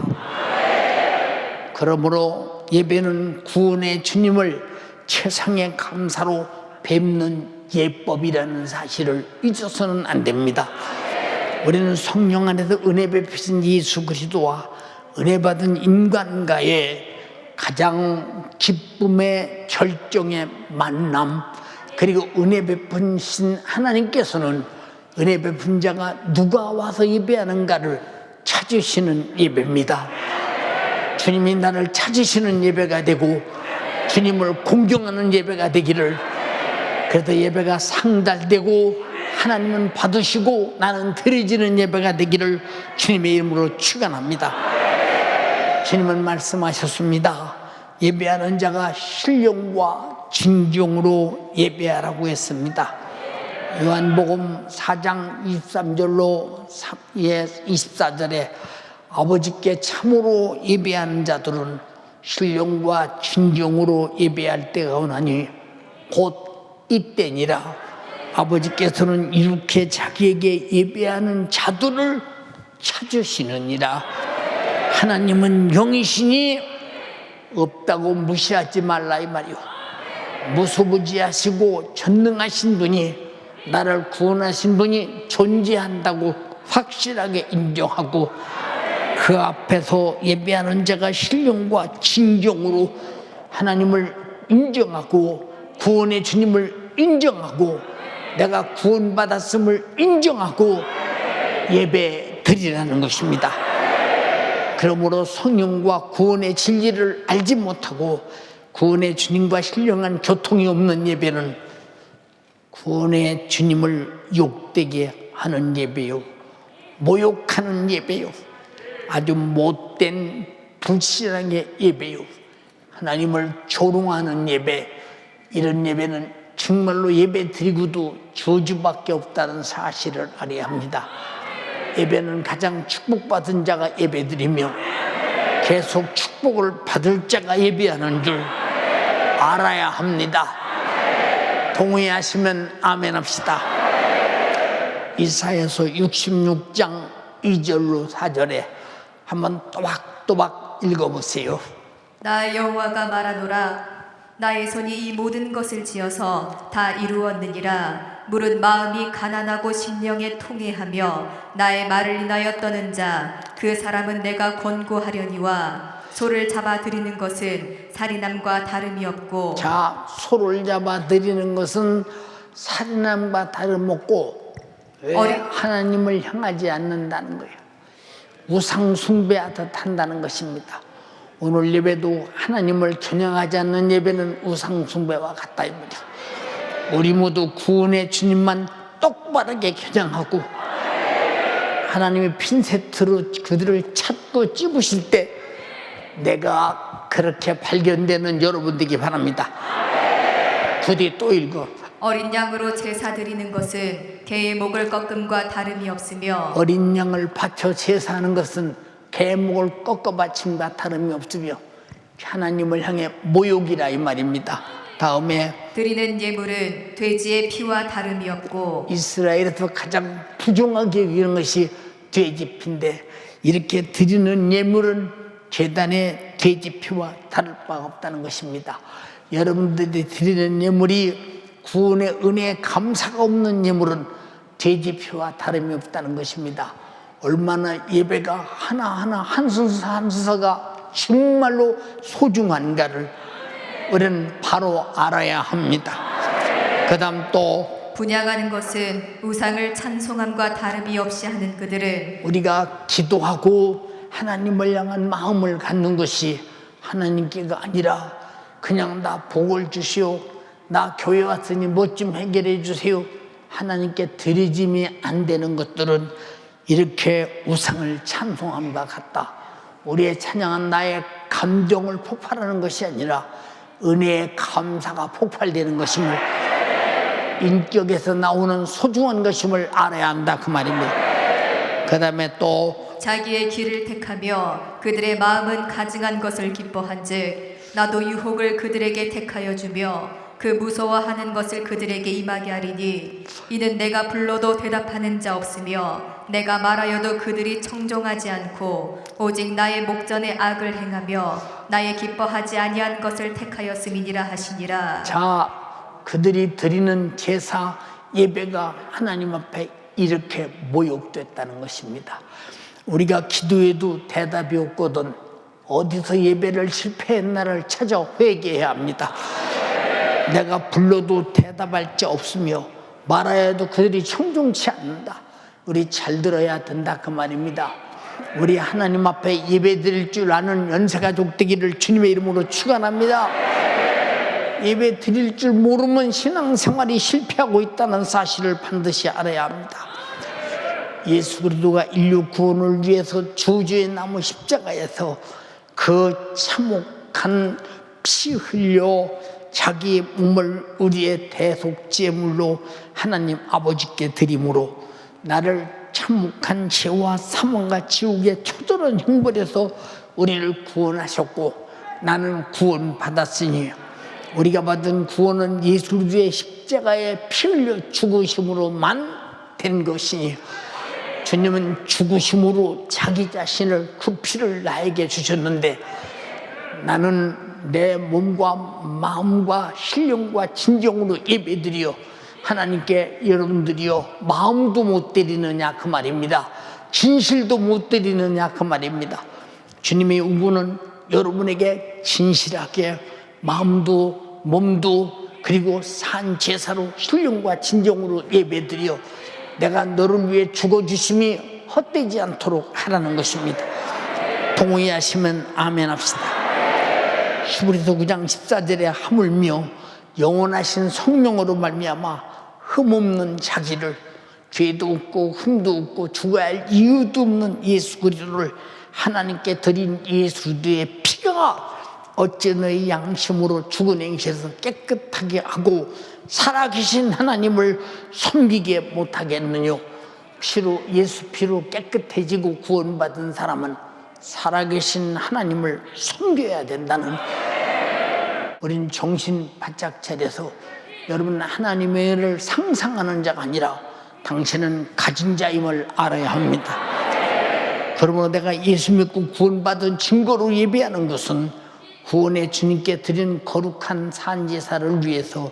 Speaker 1: 그러므로 예배는 구원의 주님을 최상의 감사로 뵙는 예법이라는 사실을 잊어서는 안 됩니다. 우리는 성령 안에서 은혜 베푸신 예수 그리스도와 은혜 받은 인간과의 가장 기쁨의 절정의 만남, 그리고 은혜 베푸신 하나님께서는 은혜 베푼 자가 누가 와서 예배하는가를 찾으시는 예배입니다. 주님이 나를 찾으시는 예배가 되고 주님을 공경하는 예배가 되기를, 그래서 예배가 상달되고 하나님은 받으시고 나는 드려지는 예배가 되기를 주님의 이름으로 축원합니다. 주님은 말씀하셨습니다. 예배하는 자가 신령과 진정으로 예배하라고 했습니다. 요한복음 4장 23절로 24절에 아버지께 참으로 예배하는 자들은 신령과 진정으로 예배할 때가 오나니 곧 이때니라. 아버지께서는 이렇게 자기에게 예배하는 자들을 찾으시느니라. 하나님은 영이시니 없다고 무시하지 말라 이 말이요. 무소부지하시고 전능하신 분이, 나를 구원하신 분이 존재한다고 확실하게 인정하고, 그 앞에서 예배하는 자가 신령과 진정으로 하나님을 인정하고 구원의 주님을 인정하고 내가 구원받았음을 인정하고 예배 드리라는 것입니다. 그러므로 성령과 구원의 진리를 알지 못하고 구원의 주님과 신령한 교통이 없는 예배는 구원의 주님을 욕되게 하는 예배요, 모욕하는 예배요, 아주 못된 불신앙의 예배요, 하나님을 조롱하는 예배. 이런 예배는 정말로 예배 드리고도 저주밖에 없다는 사실을 알아야 합니다. 예배는 가장 축복받은 자가 예배 드리며 계속 축복을 받을 자가 예배하는 줄 알아야 합니다. 동의하시면 아멘 합시다. 이사야서 66장 2절로 4절에 한번 또박또박 읽어보세요.
Speaker 2: 나 여호와가 말하노라. 나의 손이 이 모든 것을 지어서 다 이루었느니라. 물은 마음이 가난하고 심령에 통회하며 나의 말을 인하여 떠는 자, 그 사람은 내가 권고하려니와 소를 잡아 드리는 것은 살인함과 다름이 없고.
Speaker 1: 자, 소를 잡아 드리는 것은 살인함과 다름없고, 왜 하나님을 향하지 않는다는 거예요. 우상 숭배하듯 한다는 것입니다. 오늘 예배도 하나님을 겨냥하지 않는 예배는 우상 숭배와 같다 이 말이에요. 우리 모두 구원의 주님만 똑바르게 겨냥하고 하나님의 핀세트로 그들을 찾고 찝으실 때 내가 그렇게 발견되는 여러분 되기 바랍니다. 부디 또 읽어.
Speaker 2: 어린 양으로 제사 드리는 것은 개의 목을 꺾음과 다름이 없으며.
Speaker 1: 어린 양을 바쳐 제사하는 것은 개 목을 꺾어 바침과 다름이 없으며 하나님을 향해 모욕이라 이 말입니다. 다음에
Speaker 2: 드리는 예물은 돼지의 피와 다름이 없고.
Speaker 1: 이스라엘에서 가장 부정하게 여기는 것이 돼지 피인데, 이렇게 드리는 예물은 제단의 돼지 피와 다를 바가 없다는 것입니다. 여러분들이 드리는 예물이 구원의 은혜에 감사가 없는 예물은 돼지 피와 다름이 없다는 것입니다. 얼마나 예배가 하나하나 한 순서 한 순서가 정말로 소중한가를 우리는 바로 알아야 합니다. 그 다음 또
Speaker 2: 분양하는 것은 우상을 찬송함과 다름이 없이 하는 그들은.
Speaker 1: 우리가 기도하고 하나님을 향한 마음을 갖는 것이 하나님께가 아니라 그냥 나 복을 주시오, 나 교회 왔으니 뭐 좀 해결해 주세요, 하나님께 드리짐이 안 되는 것들은 이렇게 우상을 찬송함과 같다. 우리의 찬양은 나의 감정을 폭발하는 것이 아니라 은혜의 감사가 폭발되는 것임을, 인격에서 나오는 소중한 것임을 알아야 한다 그 말입니다. 그 다음에 또
Speaker 2: 자기의 길을 택하며 그들의 마음은 가증한 것을 기뻐한즉 나도 유혹을 그들에게 택하여 주며 그 무서워하는 것을 그들에게 임하게 하리니 이는 내가 불러도 대답하는 자 없으며 내가 말하여도 그들이 청종하지 않고 오직 나의 목전에 악을 행하며 나의 기뻐하지 아니한 것을 택하였음이니라 하시니라.
Speaker 1: 자, 그들이 드리는 제사 예배가 하나님 앞에 이렇게 모욕됐다는 것입니다. 우리가 기도해도 대답이 없거든 어디서 예배를 실패했나를 찾아 회개해야 합니다. 내가 불러도 대답할 자 없으며 말아야 해도 그들이 청종치 않는다. 우리 잘 들어야 된다 그 말입니다. 우리 하나님 앞에 예배 드릴 줄 아는 연세가족 되기를 주님의 이름으로 축원합니다. 예배 드릴 줄 모르면 신앙생활이 실패하고 있다는 사실을 반드시 알아야 합니다. 예수 그리스도가 인류 구원을 위해서 저주의 나무 십자가에서 그 참혹한 피 흘려 자기의 몸을 우리의 대속제물로 하나님 아버지께 드림으로 나를 참혹한 죄와 사망과 지옥의 초절한 형벌에서 우리를 구원하셨고 나는 구원받았으니 우리가 받은 구원은 예수 그리스도의 십자가에 피 흘려 죽으심으로만 된 것이니 주님은 죽으심으로 자기 자신을 그 피를 나에게 주셨는데 나는 내 몸과 마음과 신령과 진정으로 예배드려 하나님께 여러분들이여 마음도 못 드리느냐 그 말입니다. 진실도 못 드리느냐 그 말입니다. 주님의 우구는 여러분에게 진실하게 마음도 몸도 그리고 산 제사로 신령과 진정으로 예배드려 내가 너를 위해 죽어주심이 헛되지 않도록 하라는 것입니다. 동의하시면 아멘 합시다. 히브리서 9장 14절에 하물며 영원하신 성령으로 말미암아 흠없는 자기를 죄도 없고 흠도 없고 죽어야 할 이유도 없는 예수 그리스도를 하나님께 드린 예수 그리스도의 피가 어째 너희 양심으로 죽은 행실에서 깨끗하게 하고 살아계신 하나님을 섬기게 못하겠느냐. 피로 예수 피로 깨끗해지고 구원받은 사람은 살아계신 하나님을 섬겨야 된다는, 우린 정신 바짝 차려서 여러분 하나님의 일을 상상하는 자가 아니라 당신은 가진 자임을 알아야 합니다. 그러므로 내가 예수 믿고 구원받은 증거로 예배하는 것은 구원의 주님께 드린 거룩한 산제사를 위해서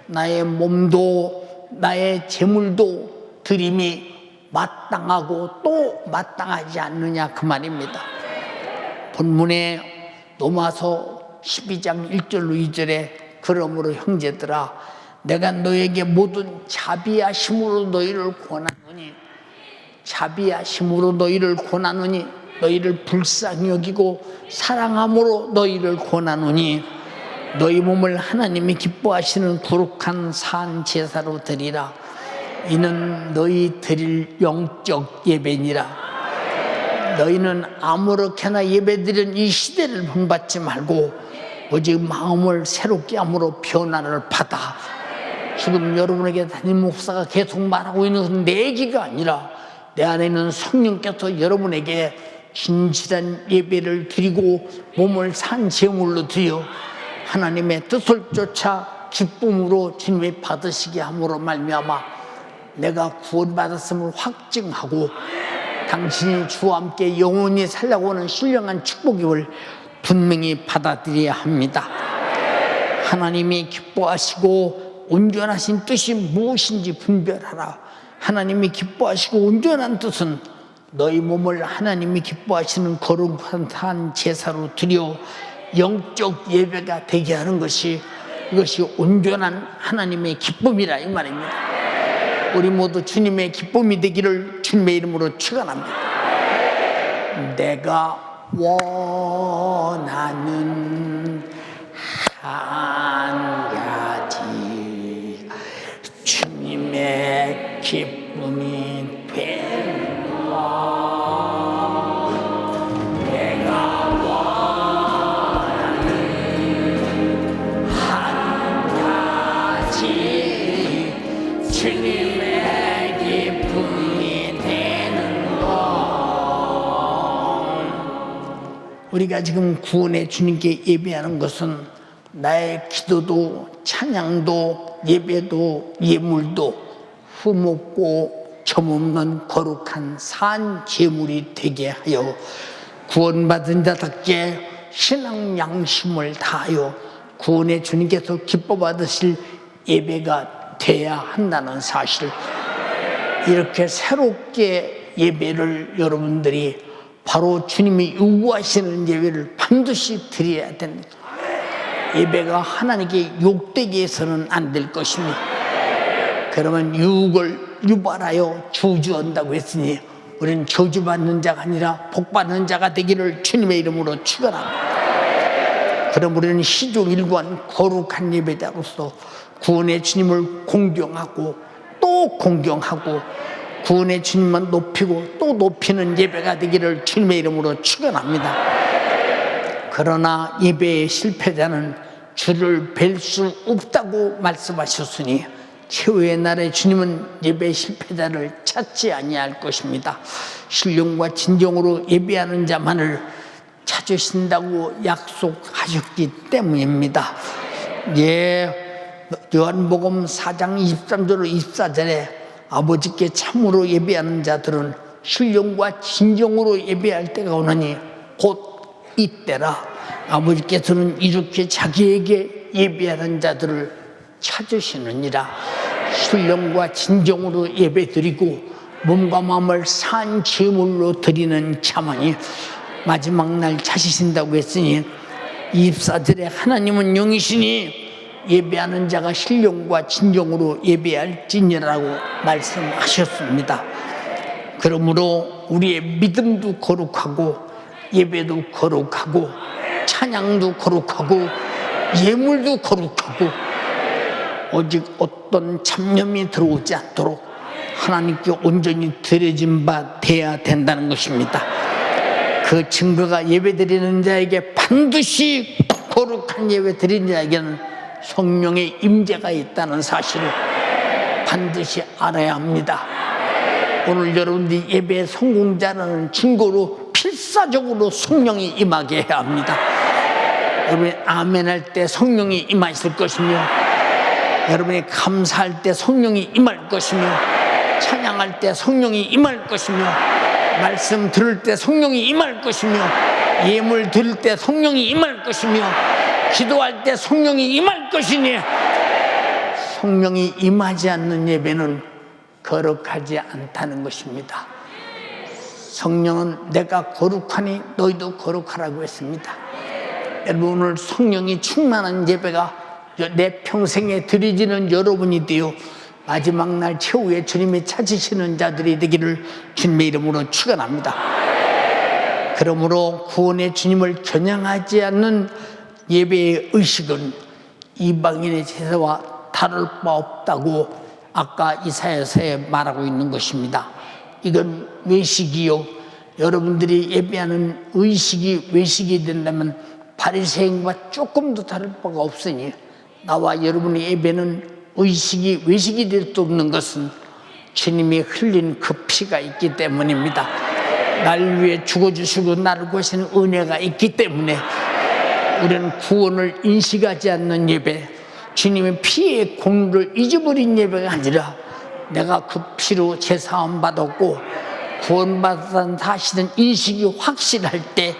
Speaker 1: 나의 몸도 나의 재물도 드림이 마땅하고 또 마땅하지 않느냐 그 말입니다. 본문에 로마서 12장 1절로 2절에 그러므로 형제들아 내가 너에게 모든 자비하심으로 너희를 권하노니, 자비하심으로 너희를 권하노니, 너희를 불쌍히 여기고 사랑함으로 너희를 권하노니 너희 몸을 하나님이 기뻐하시는 거룩한 산 제사로 드리라. 이는 너희 드릴 영적 예배니라. 너희는 아무렇게나 예배드리는 이 시대를 본받지 말고 오직 마음을 새롭게 함으로 변화를 받아. 지금 여러분에게 담임 목사가 계속 말하고 있는 것은 내 얘기가 아니라 내 안에 있는 성령께서 여러분에게 진실한 예배를 드리고 몸을 산 제물로 드려 하나님의 뜻을 쫓아 기쁨으로 주님이 받으시게 함으로 말미암아 내가 구원받았음을 확증하고 당신이 주와 함께 영원히 살라고 하는 신령한 축복을 분명히 받아들여야 합니다. 하나님이 기뻐하시고 온전하신 뜻이 무엇인지 분별하라. 하나님이 기뻐하시고 온전한 뜻은 너희 몸을 하나님이 기뻐하시는 거룩한 산 제사로 드려 영적 예배가 되게 하는 것이, 이것이 온전한 하나님의 기쁨이라 이 말입니다. 우리 모두 주님의 기쁨이 되기를 주님의 이름으로 축원합니다. 내가 원하는 한 가지 주님의 기쁨이 되노라. 내가 원하는 한 가지 주님의 기쁨이 되는 것. 우리가 지금 구원의 주님께 예배하는 것은 나의 기도도 찬양도 예배도 예물도 흠없고 점없는 거룩한 산 제물이 되게 하여 구원받은 자답게 신앙 양심을 다하여 구원의 주님께서 기뻐 받으실 예배가 돼야 한다는 사실, 이렇게 새롭게 예배를 여러분들이 바로 주님이 요구하시는 예배를 반드시 드려야 됩니다. 예배가 하나님께 욕되게 해서는 안 될 것입니다. 그러면 유혹을 유발하여 저주한다고 했으니 우리는 저주받는 자가 아니라 복받는 자가 되기를 주님의 이름으로 축원합니다. 그럼 우리는 시종일관 거룩한 예배자로서 구원의 주님을 공경하고 또 공경하고 구원의 주님만 높이고 또 높이는 예배가 되기를 주님의 이름으로 축원합니다. 그러나 예배의 실패자는 주를 뵐 수 없다고 말씀하셨으니 최후의 날에 주님은 예배 실패자를 찾지 아니할 것입니다. 신령과 진정으로 예배하는 자만을 찾으신다고 약속하셨기 때문입니다. 요한복음 4장 23절 24절에 아버지께 참으로 예배하는 자들은 신령과 진정으로 예배할 때가 오느니 곧 이때라. 아버지께서는 이렇게 자기에게 예배하는 자들을 찾으시느니라. 신령과 진정으로 예배드리고 몸과 마음을 산 제물로 드리는 자만이 마지막 날 찾으신다고 했으니 24절에 하나님은 영이시니 예배하는 자가 신령과 진정으로 예배할지니라고 말씀하셨습니다. 그러므로 우리의 믿음도 거룩하고 예배도 거룩하고 찬양도 거룩하고 예물도 거룩하고 오직 어떤 잡념이 들어오지 않도록 하나님께 온전히 드려진 바 돼야 된다는 것입니다. 그 증거가 예배드리는 자에게 반드시 거룩한 예배 드리는 자에게는 성령의 임재가 있다는 사실을 반드시 알아야 합니다. 오늘 여러분들이 예배 성공자라는 증거로 필사적으로 성령이 임하게 해야 합니다. 여러분이 아멘 할 때 성령이 임하실 것이며, 여러분이 감사할 때 성령이 임할 것이며, 찬양할 때 성령이 임할 것이며, 말씀 들을 때 성령이 임할 것이며, 예물 드릴 때 성령이 임할 것이며, 기도할 때 성령이 임할 것이니, 성령이 임하지 않는 예배는 거룩하지 않다는 것입니다. 성령은 내가 거룩하니 너희도 거룩하라고 했습니다. 여러분, 오늘 성령이 충만한 예배가 내 평생에 드리지는 여러분이 되어 마지막 날 최후에 주님이 찾으시는 자들이 되기를 주님의 이름으로 축원합니다. 그러므로 구원의 주님을 겨냥하지 않는 예배의 의식은 이방인의 제사와 다를 바 없다고 아까 이사야서에 말하고 있는 것입니다. 이건 외식이요, 여러분들이 예배하는 의식이 외식이 된다면 바리새인과 조금도 다를 바가 없으니, 나와 여러분의 예배는 의식이 외식이 될 수 없는 것은 주님이 흘린 그 피가 있기 때문입니다. 날 위해 죽어주시고 나를 구하시는 은혜가 있기 때문에 우리는 구원을 인식하지 않는 예배, 주님의 피의 공로를 잊어버린 예배가 아니라 내가 그 피로 제사함 받았고 구원받았다는 사실은 인식이 확실할 때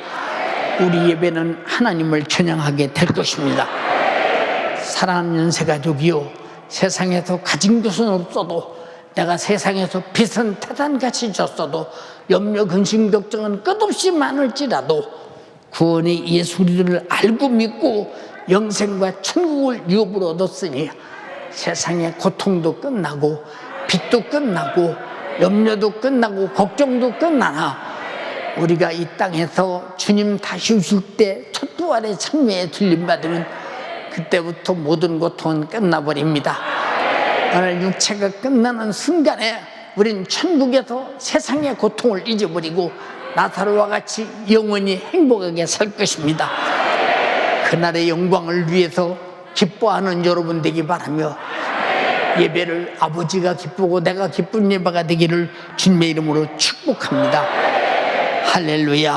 Speaker 1: 우리 예배는 하나님을 찬양하게 될 것입니다. 사랑하는 연세가족이요, 세상에서 가진 것은 없어도, 내가 세상에서 빚은 태산같이 졌어도, 염려 근심 걱정은 끝없이 많을지라도 구원의 예수를 알고 믿고 영생과 천국을 유업으로 얻었으니 세상의 고통도 끝나고 빚도 끝나고 염려도 끝나고 걱정도 끝나나 우리가 이 땅에서 주님 다시 오실 때 첫 부활의 참여에 들림받으면 그때부터 모든 고통은 끝나버립니다. 오늘 육체가 끝나는 순간에 우린 천국에서 세상의 고통을 잊어버리고 나사로와 같이 영원히 행복하게 살 것입니다. 그날의 영광을 위해서 기뻐하는 여러분 되기 바라며, 예배를 아버지가 기쁘고 내가 기쁜 예배가 되기를 주님의 이름으로 축복합니다. 할렐루야,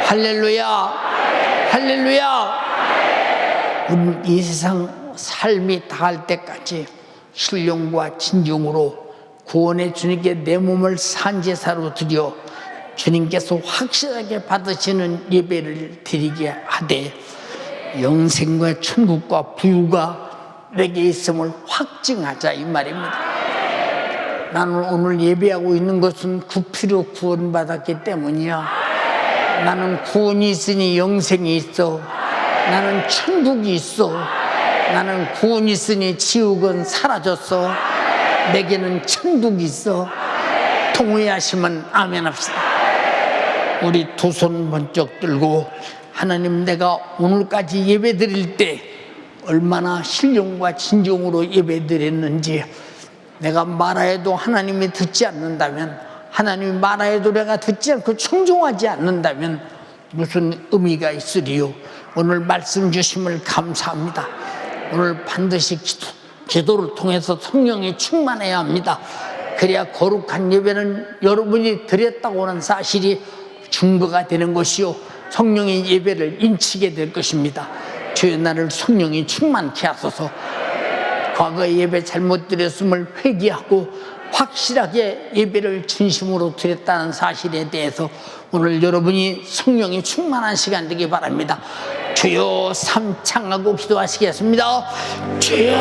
Speaker 1: 할렐루야, 할렐루야. 우리는 이 세상 삶이 다할 때까지 신령과 진정으로 구원의 주님께 내 몸을 산제사로 드려 주님께서 확실하게 받으시는 예배를 드리게 하되, 영생과 천국과 부유가 내게 있음을 확증하자, 이 말입니다. 나는 오늘 예배하고 있는 것은 그 피로 구원받았기 때문이야. 나는 구원이 있으니 영생이 있어. 나는 천국이 있어. 나는 구원이 있으니 지옥은 사라졌어. 내게는 천국이 있어. 동의하시면 아멘 합시다. 우리 두 손 번쩍 들고, 하나님, 내가 오늘까지 예배 드릴 때 얼마나 신령과 진정으로 예배 드렸는지, 내가 말하여도 하나님이 듣지 않는다면, 하나님이 말하여도 내가 듣지 않고 청종하지 않는다면 무슨 의미가 있으리요. 오늘 말씀 주심을 감사합니다. 오늘 반드시 기도를 통해서 성령이 충만해야 합니다. 그래야 거룩한 예배는 여러분이 드렸다고 하는 사실이 증거가 되는 것이요, 성령의 예배를 인치게 될 것입니다. 주여 나를 성령이 충만케 하소서. 과거에 예배 잘못 드렸음을 회개하고 확실하게 예배를 진심으로 드렸다는 사실에 대해서 오늘 여러분이 성령이 충만한 시간 되기 바랍니다. 주여 삼창하고 기도하시겠습니다. 주여,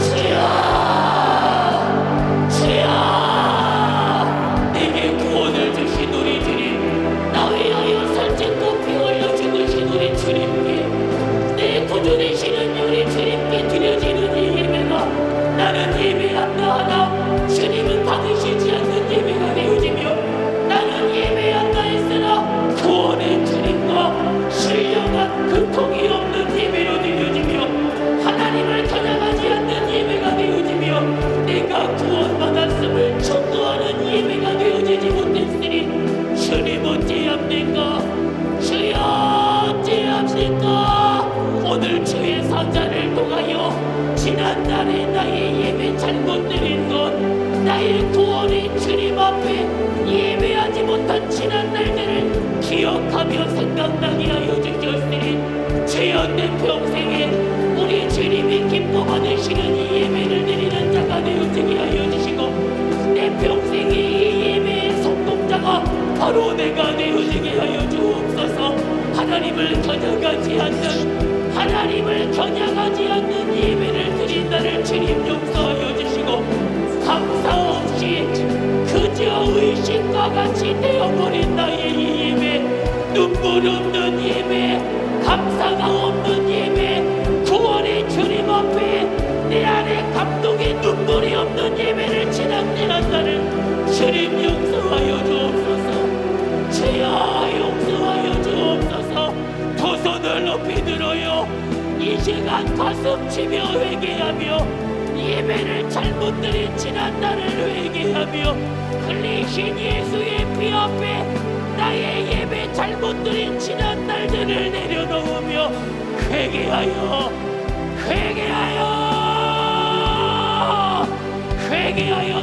Speaker 1: 주여, 주여.
Speaker 3: 내게 구원을 주신 우리 주님, 나 위하여 살찐고 피 흘려 죽으신 우리 주님께, 내 구주 되시는 우리 주님께 드려지는 이 예배가 나는 예배한다 하나 주님은 받으시지 않는 예배가 되어지며, 나는 예배한다 했으나 구원의 주님과 신령한 고통이 없는 예배로 드려지며, 하나님을 겨냥하지 않는 예배가 되어지며, 내가 구원받았음을 청구하는 예배가 되어지지 못했으니 주님 어찌합니까? 주여 어찌합니까? 오늘 주의 사자를 통하여 지난날에 나의 예배 잘못 드린 것, 나의 구원의 주님 앞에 예배하지 못한 지난날들을 기억하며 생각나게 하여 주셨으니 주여 내 평생에 우리 주님이 기뻐 받으시는 이 예배를 드리는 자가 되어지게 하여 주시고, 내 평생에 이 예배의 성공자가 바로 내가 되어지게 하여 주옵소서. 하나님을 겨냥하지 않는 예배를 드린다를 주님 용서하여 주시고, 감사 없이 그저 의식과 같이 되어버린 나의 이 예배, 눈물 없는 예배, 감사가 없는 예배, 구원의 주님 앞에 내 안에 감동의 눈물이 없는 예배를 지난날을 주님 용서하여 주옵소서. 주여 용서하여 주옵소서. 두 손을 높이 들어요. 이 시간 가슴 치며 회개하며 예배를 잘못 드린 지난날을 회개하며 흘리신 예수의 피 앞에 나의 예배 잘못 드린 지난날들을 내려놓으며 회개하여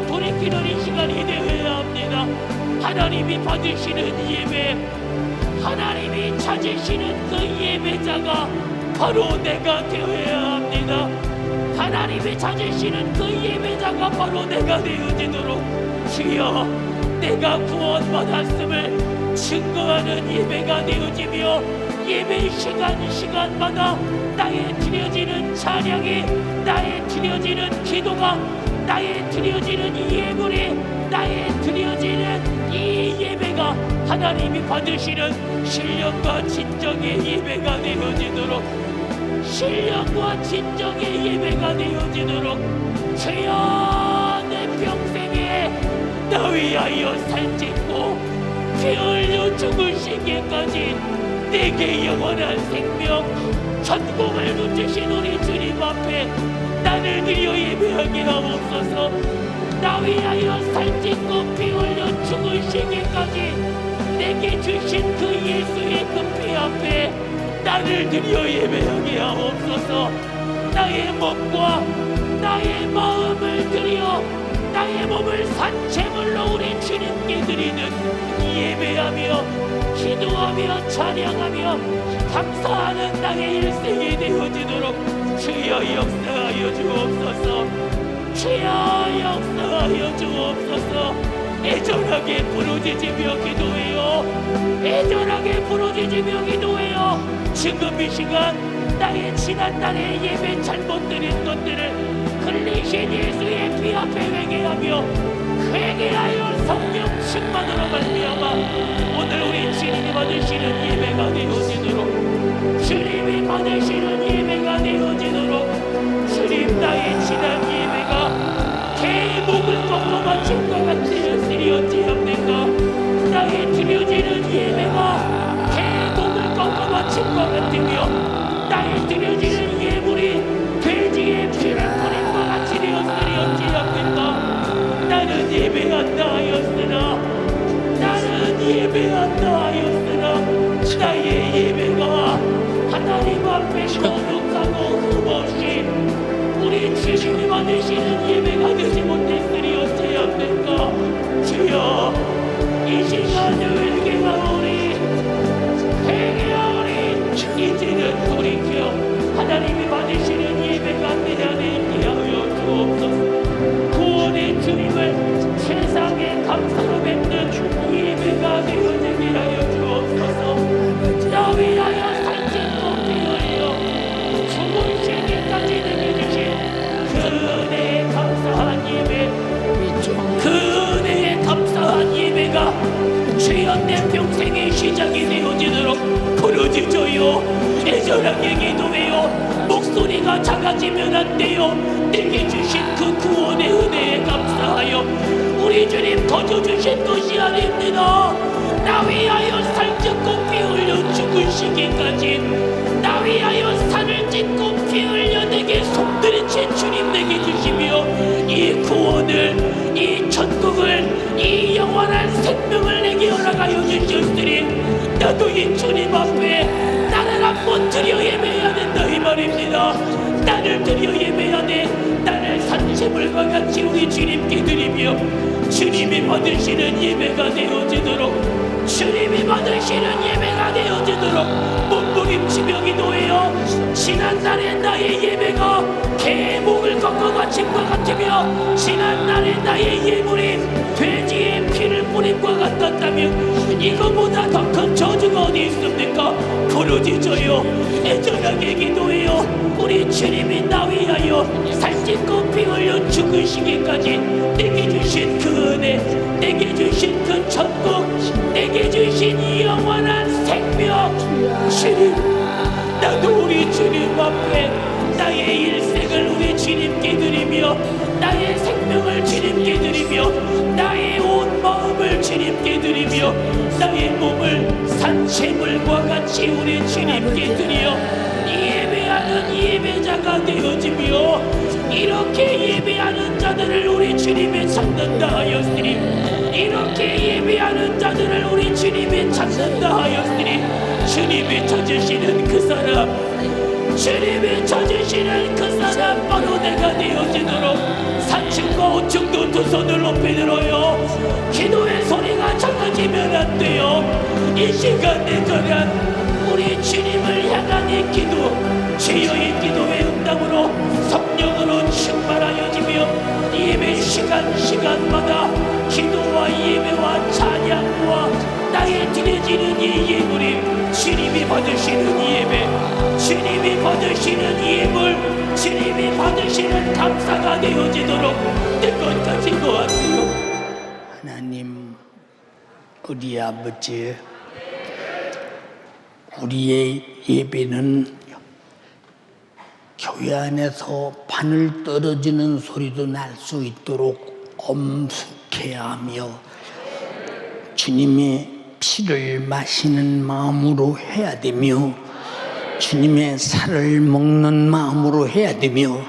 Speaker 3: 돌이키는 이 시간이 되어야 합니다. 하나님이 받으시는 예배, 하나님이 찾으시는 그 예배자가 바로 내가 되어야 합니다. 하나님이 찾으시는 그 예배자가 바로 내가 되어지도록 주여 내가 구원받았음을 증거하는 예배가 되어지며, 예배 시간마다 나의 드려지는 찬양이, 나의 드려지는 기도가, 나의 드려지는 이 예물이, 나의 드려지는 이 예배가 하나님이 받으시는 신령과 진정의 예배가 되어지도록, 신령과 진정의 예배가 되어지도록 주여 내 평생에 나 위하여 살찐고 피 흘려 죽으시기까지 내게 영원한 생명 천국을 누치신 우리 주님 앞에 나를 드려 예배하게 하옵소서. 나 위하여 살찐고 피 흘려 죽으시기까지 내게 주신 그 예수의 그 피 앞에 나를 드려 예배하게 하옵소서. 나의 몸과 나의 마음을 드려 나의 몸을 산채물로 우리 주님께 드리는 예배하며 기도하며 찬양하며 감사하는 나의 일생이 되어지도록 주여 역사하여 주옵소서. 주여 역사하여 주옵소서. 애절하게 부르짖으며 기도해요. 애절하게 부르짖으며 기도해요. 지금 이 시간 나의 지난날의 예배 잘못 드린 것들을 흘리신 예수의 피 앞에 회개하여 성령 충만으로 말미암아 오늘 우리 주님이 받으시는 예배가 되어지도록, 주님이 받으시는 예배가 되어지도록, 주님 나의 지난 예배가 개의 목을 꺾어 바친 것 같으였으리 어찌합니까? 나의 드려지는 예배가 개의 목을 꺾어 바친 것 같으며 나의 드려지는 예물이 돼지의 피를 뿌린 것 같이 되었으리 어찌합니까? 나는 예배한다 하였으나 나의 예배가 하나님 앞에 거룩하고 흠없이 우리 주님이 받으시는 예배가 되지 못했으리 어찌합니까? 주여 이 시간을 회개하오니 이 이런 내 평생의 시작이 되어지도록 부르짖어요. 애절하게 기도해요. 목소리가 작아지면 안 돼요. 내게 주신 그 구원의 은혜에 감사하여 우리 주님 거저주신 것이 아닙니다. 나 위하여 살ጭ고 피 흘려 죽으시기까지, 나 위하여 살을 찢고 피 흘려 내게 손들이신 주님 내게 주시며 이 구원을, 이 천국을, 이 영원한 생명을 내게 허락하여 주셨으니 나도 이 주님 앞에 나를 한번 드려 예배해야 된다 이 말입니다. 나를 드려 예배해야 돼. 나를 산채물과 같이 우리 주님께 드리며 주님이 받으시는 예배가 되어지도록, 주님이 받으시는 예배가 되어지도록 몸부림치며 기도해요. 지난날의 나의 예배가 개의 목을 꺾어 바친 것 같으며 지난날의 나의 예물이 돼지의 피를 뿌린 것 같았다면 이거보다 더 큰 저주가 어디 있습니까? 부르짖어요. 애절하게 기도해요. 우리 주님이 나 위하여 살찐고 피 흘려 죽으시기까지 내게 주신 그 은혜, 내게 주신 그 천국, 내게 주신 이 영원한 생명, 주님, 나도 우리 주님 앞에 나의 일생을 우리 주님께 드리며 나의 생명을 주님께 드리며 나의 온 마음을 주님께 드리며 나의 몸을 산채물과 같이 우리 주님께 드려 예배하는 예배자가 되어지며 이렇게 예배하는 자들을 우리 주님이 찾는다 하였으니, 이렇게 예배하는 자들을 우리 주님이 찾는다 하였으니 주님이 찾으시는 그 사람, 주님이 찾으시는 그 사람 바로 내가 되어지도록 4층과 5층도 두 손을 높이 들어요. 기도의 소리가 작아지면 안 돼요. 이 시간 내전한 우리 주님을 향한 이 기도, 주여의 기도의 응답으로 성령으로 충만하여지며 예배 시간마다 기도와 예배와 찬양과 나의 드려지는 이 예물이 주님이 받으시는 예배, 주님이 받으시는 예물, 주님이 받으시는 감사가 되어지도록 내 것 가진 것 같아요.
Speaker 1: 하나님, 우리 아버지, 우리의 예배는 교회 안에서 바늘 떨어지는 소리도 날 수 있도록 엄숙해야 하며 주님의 피를 마시는 마음으로 해야 되며 주님의 살을 먹는 마음으로 해야 되며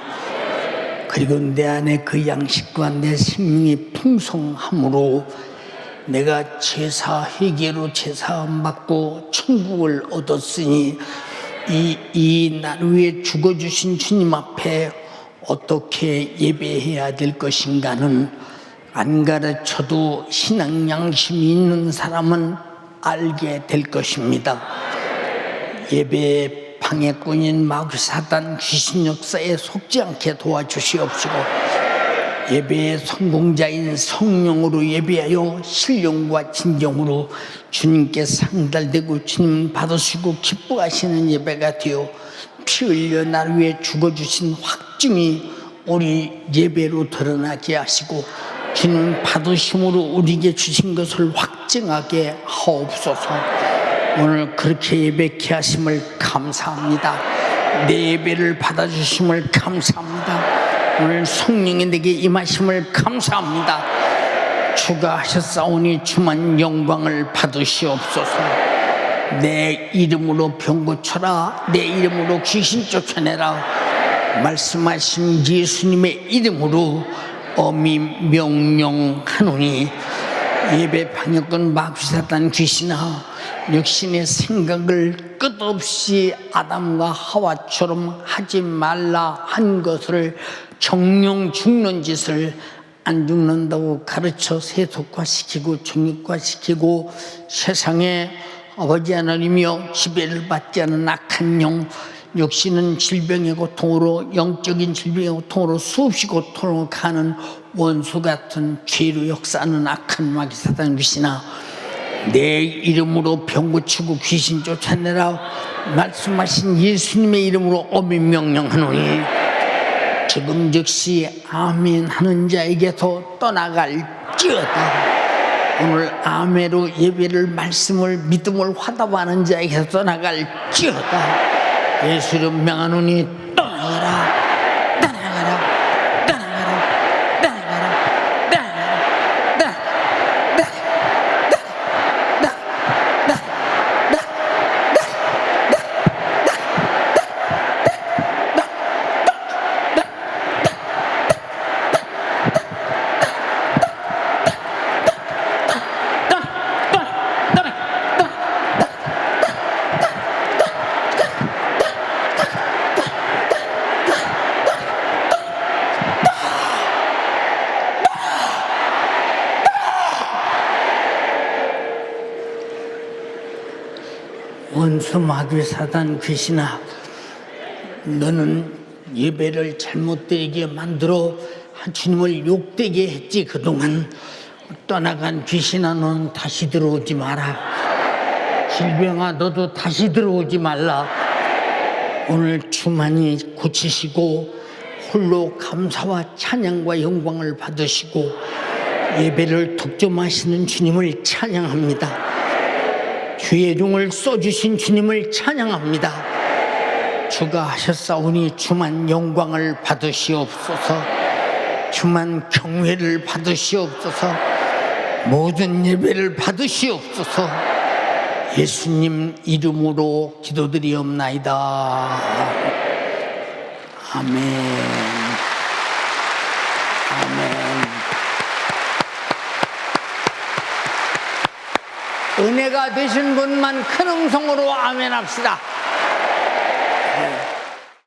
Speaker 1: 그리고 내 안에 그 양식과 내 생명이 풍성함으로 내가 제사 회개로 제사함 받고 천국을 얻었으니 이 날 위해 죽어주신 주님 앞에 어떻게 예배해야 될 것인가는 안 가르쳐도 신앙 양심이 있는 사람은 알게 될 것입니다. 예배의 방해꾼인 마귀 사단 귀신 역사에 속지 않게 도와주시옵시고 예배의 성공자인 성령으로 예배하여 신령과 진정으로 주님께 상달되고 주님 받으시고 기뻐하시는 예배가 되어 피 흘려 나를 위해 죽어주신 확증이 우리 예배로 드러나게 하시고 주님 받으심으로 우리에게 주신 것을 확증하게 하옵소서. 오늘 그렇게 예배케 하심을 감사합니다. 내 예배를 받아주심을 감사합니다. 오늘 성령이 내게 임하심을 감사합니다. 주가 하셨사오니 주만 영광을 받으시옵소서. 내 이름으로 병 고쳐라, 내 이름으로 귀신 쫓아내라 말씀하신 예수님의 이름으로 엄히 명령하노니 예배 방역권 마귀 사단 귀신아 역시 내 생각을 끝없이 아담과 하와처럼 하지 말라 한 것을 정령 죽는 짓을 안 죽는다고 가르쳐 세속화시키고 정육화시키고 세상에 아버지 하나님이여 지배를 받지 않은 악한 영 역시는 질병의 고통으로 영적인 질병의 고통으로 수없이 고통을 가는 원수 같은 죄로 역사하는 악한 마귀 사단 귀신아 내 이름으로 병 고치고 귀신 쫓아내라 말씀하신 예수님의 이름으로 엄히 명령하노니 지금 즉시 아멘 하는 자에게서 떠나갈지어다. 오늘 아멘으로 예배를 말씀을 믿음을 화답하는 자에게서 떠나갈지어다. 예수 이름 명하노니 떠나가라. 원수 마귀 사단 귀신아, 너는 예배를 잘못되게 만들어 주님을 욕되게 했지. 그동안 떠나간 귀신아, 너는 다시 들어오지 마라. 질병아, 너도 다시 들어오지 말라. 오늘 주만이 고치시고 홀로 감사와 찬양과 영광을 받으시고 예배를 독점하시는 주님을 찬양합니다. 주의 종을 써주신 주님을 찬양합니다. 주가 하셨사오니 주만 영광을 받으시옵소서. 주만 경외를 받으시옵소서. 모든 예배를 받으시옵소서. 예수님 이름으로 기도드리옵나이다. 아멘. 아멘. 은혜가 되신 분만 큰 음성으로 아멘 합시다.